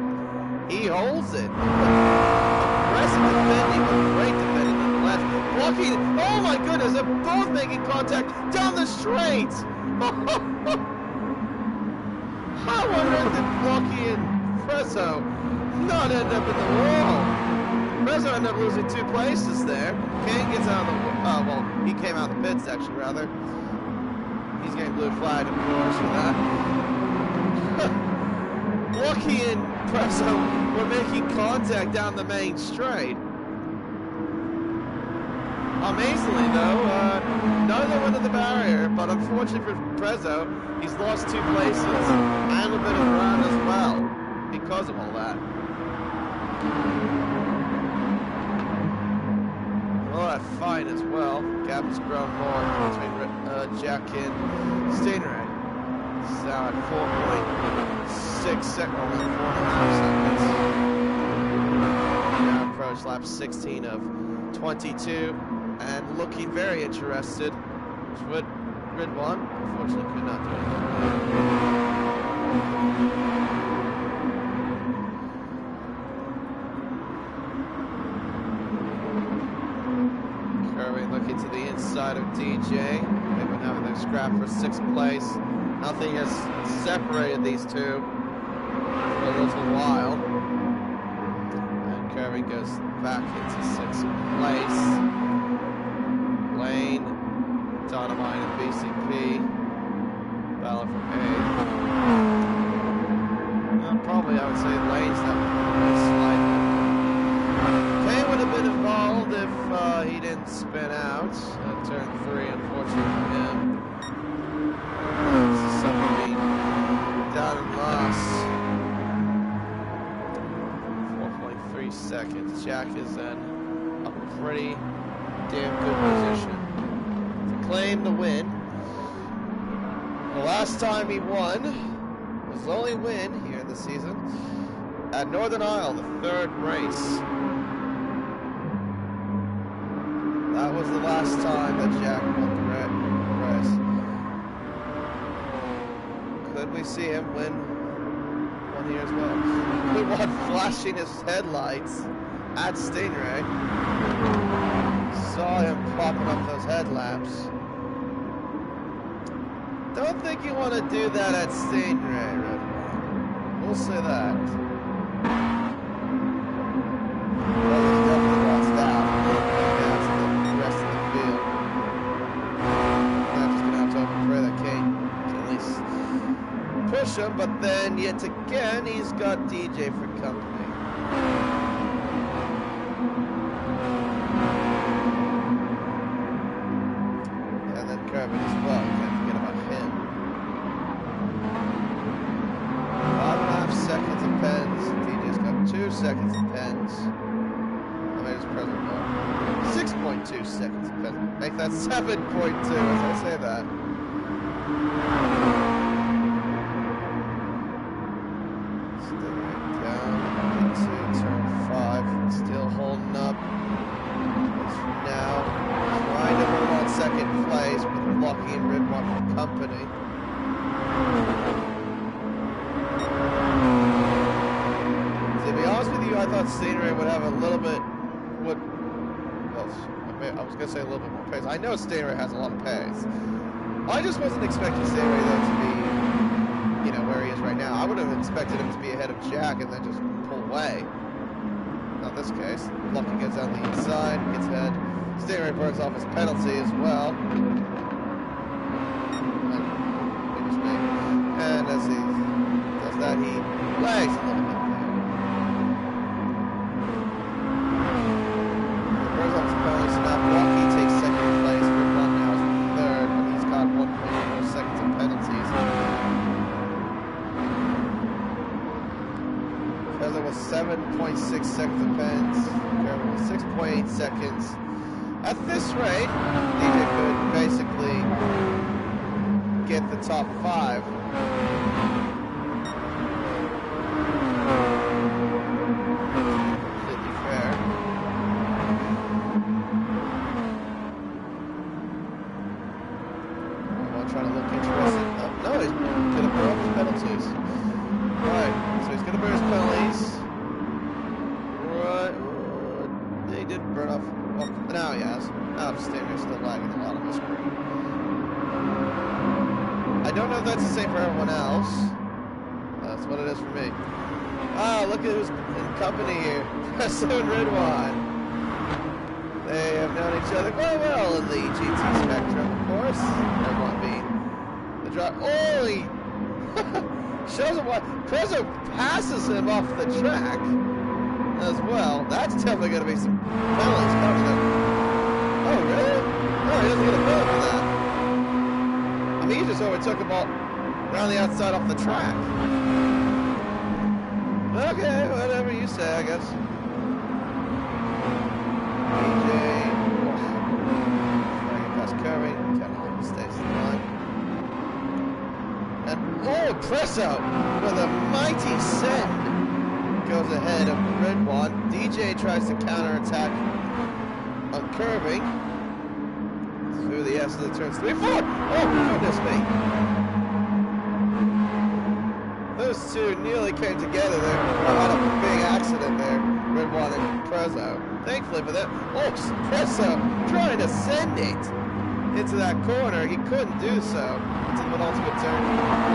He holds it. Aggressive defending, but great defending nonetheless. Blocking, oh my goodness, they're both making contact down the straight. How on earth did Blocky and Prezzo not end up in the wall? Prezzo ended up losing 2 places there. Kane gets out of the well, he came out of the pits actually, rather. He's getting blue flagged, of course, for that. Blocky and Prezzo were making contact down the main straight. Amazingly, though, none of them went to the barrier, but unfortunately for Prezzo, he's lost 2 places and a bit of ground as well because of all that. Well, that fight as well. Gap has grown more between Jack and Stingray. It's now at 4.6 seconds, only 4.5 seconds. Now approach lap 16 of 22, and looking very interested. Red one, unfortunately, could not do anything. Curving, looking to the inside of DJ. They've been having their scrap for 6th place. Nothing has separated these two for a little while. And Curving goes back into 6th place. Lane, Dynamite, and BCP. Battle for 8th. Probably, I would say Lane's that slightly. Kane would have been involved if he didn't spin out at turn 3, unfortunately for him. Somebody down in last 4.3 seconds. Jack is in a pretty damn good position to claim the win. The last time he won was his only win here this season at Northern Isle, the 3rd race. That was the last time that Jack won the race. Could we see him win one here as well? He won flashing his headlights at Stingray. Saw him popping up those headlamps. Don't think you want to do that at Stingray, Red. We'll say that. Well, he's definitely lost out. That's the rest of the field. I'm just going to have to hope and pray that Kane can at least push him, but then yet again, he's got DJ for company. And then Kervin as well, can't forget about him. 5.5 seconds of pens. DJ's got 2 seconds of pens. And there's present 6.2 seconds of pens. Make that 7.2 as I say that. Still holding up. Now trying to hold on 2nd place with Lucky and Ridwan for company. To be honest with you, I thought Stingray would have a little bit. I was gonna say a little bit more pace. I know Stingray has a lot of pace. I just wasn't expecting Stingray though to be, where he is right now. I would have expected him to be ahead of Jack and then just pull away. Not this case. Lucky gets down the inside, gets ahead. Stingray burns off his penalty as well. And as he does that, he lags a little bit there. Burns off his penalty, so now Lucky takes 2nd place. Ridwan now is 3rd, and he's got 1.4 seconds of penalties. There was 7.6 seconds of pens. There was 6.8 seconds. At this rate, DJ could basically get the top 5. Completely fair. I'm trying to look interested. No, he's gonna burn his penalties. Right, so he's gonna burn his penalties. Right, he did burn off. Well, now he has. Now I'm staying here, still lagging a lot on my screen. I don't know if that's the same for everyone else. That's what it is for me. Ah, look at who's in company here. Presso and Ridwan. They have known each other quite well in the GT spectrum, of course. Ridwan being the driver. Oh, he shows him what. Presso passes him off the track as well. That's definitely going to be some penalties coming up. Oh, really? No, he doesn't get a penalty for that. I mean, he just overtook him all around the outside off the track. Okay, whatever you say, I guess. DJ, trying to get past Curry, kind of stays in line. And Presso with a mighty send goes ahead of Ridwan. DJ tries to counterattack on curving through the F's of the turns 3 4. Oh, goodness me. Those two nearly came together there. I had a big accident there, Ridwan and Presso. Thankfully for that. Oh, Presso trying to send it into that corner. He couldn't do so until the ultimate turn.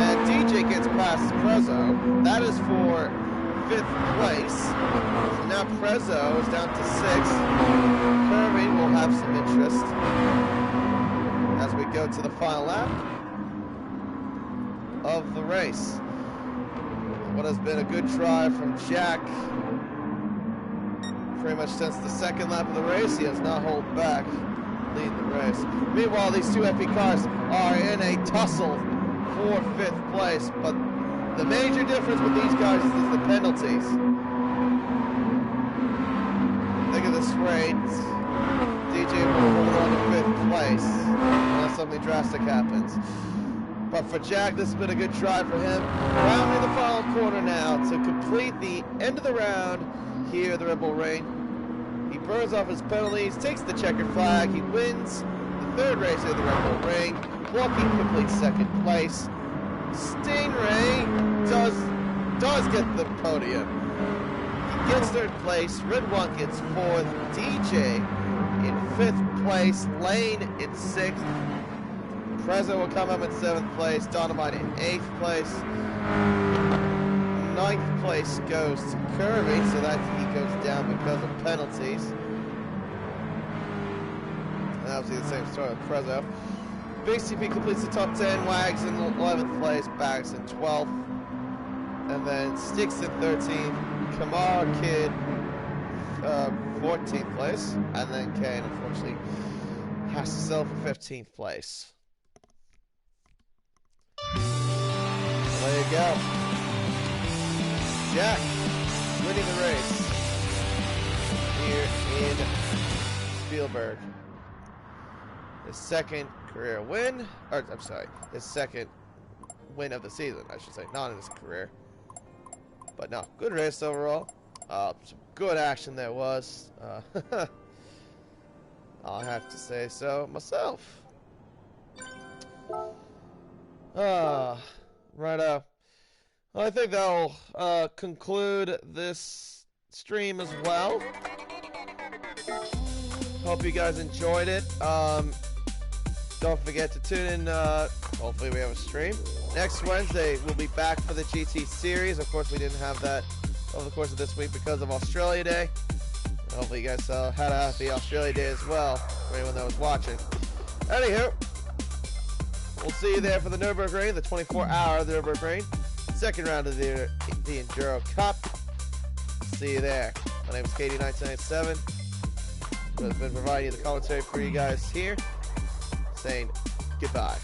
And DJ gets past Presso. That is for 5th place. So now Presso is down to 6th. Curving will have some interest as we go to the final lap of the race. What has been a good try from Jack pretty much since the 2nd lap of the race. He has not held back, leading the race. Meanwhile, these two FP cars are in a tussle for 5th place, but the major difference with these guys is the penalties. Look at this rate. DJ will hold on to 5th place unless something drastic happens. But for Jack, this has been a good try for him. Rounding the final corner now to complete the end of the round here at the Red Bull Ring. He burns off his penalties, takes the checkered flag. He wins the 3rd race at the Red Bull Ring. Walking completes 2nd place. Stingray does get the podium. He gets 3rd place. Ridwan gets 4th. DJ in 5th place. Lane in 6th. Presso will come up in 7th place. Dynamite in 8th place. 9th place goes to Kirby, so that he goes down because of penalties. And obviously the same story with Presso. Big CP completes the top 10. Wags in 11th place. Bags in 12th. And then Sticks in 13th. Kamara Kid 14th place. And then Kane, unfortunately, has to settle for 15th place. There you go. Jack winning the race here in Spielberg. His 2nd career win, or I'm sorry, his 2nd win of the season, I should say, not in his career. But no, good race overall. Some good action there was. I'll have to say so myself. Righto. Well, I think that'll conclude this stream as well. Hope you guys enjoyed it. Don't forget to tune in. Hopefully we have a stream. Next Wednesday, we'll be back for the GT series. Of course, we didn't have that over the course of this week because of Australia Day. And hopefully you guys had a happy Australia Day as well, for anyone that was watching. Anywho, we'll see you there for the Nürburgring, the 24-hour Nürburgring. 2nd round of the Enduro Cup. See you there. My name is KD1997. I've been providing the commentary for you guys here. Saying goodbye.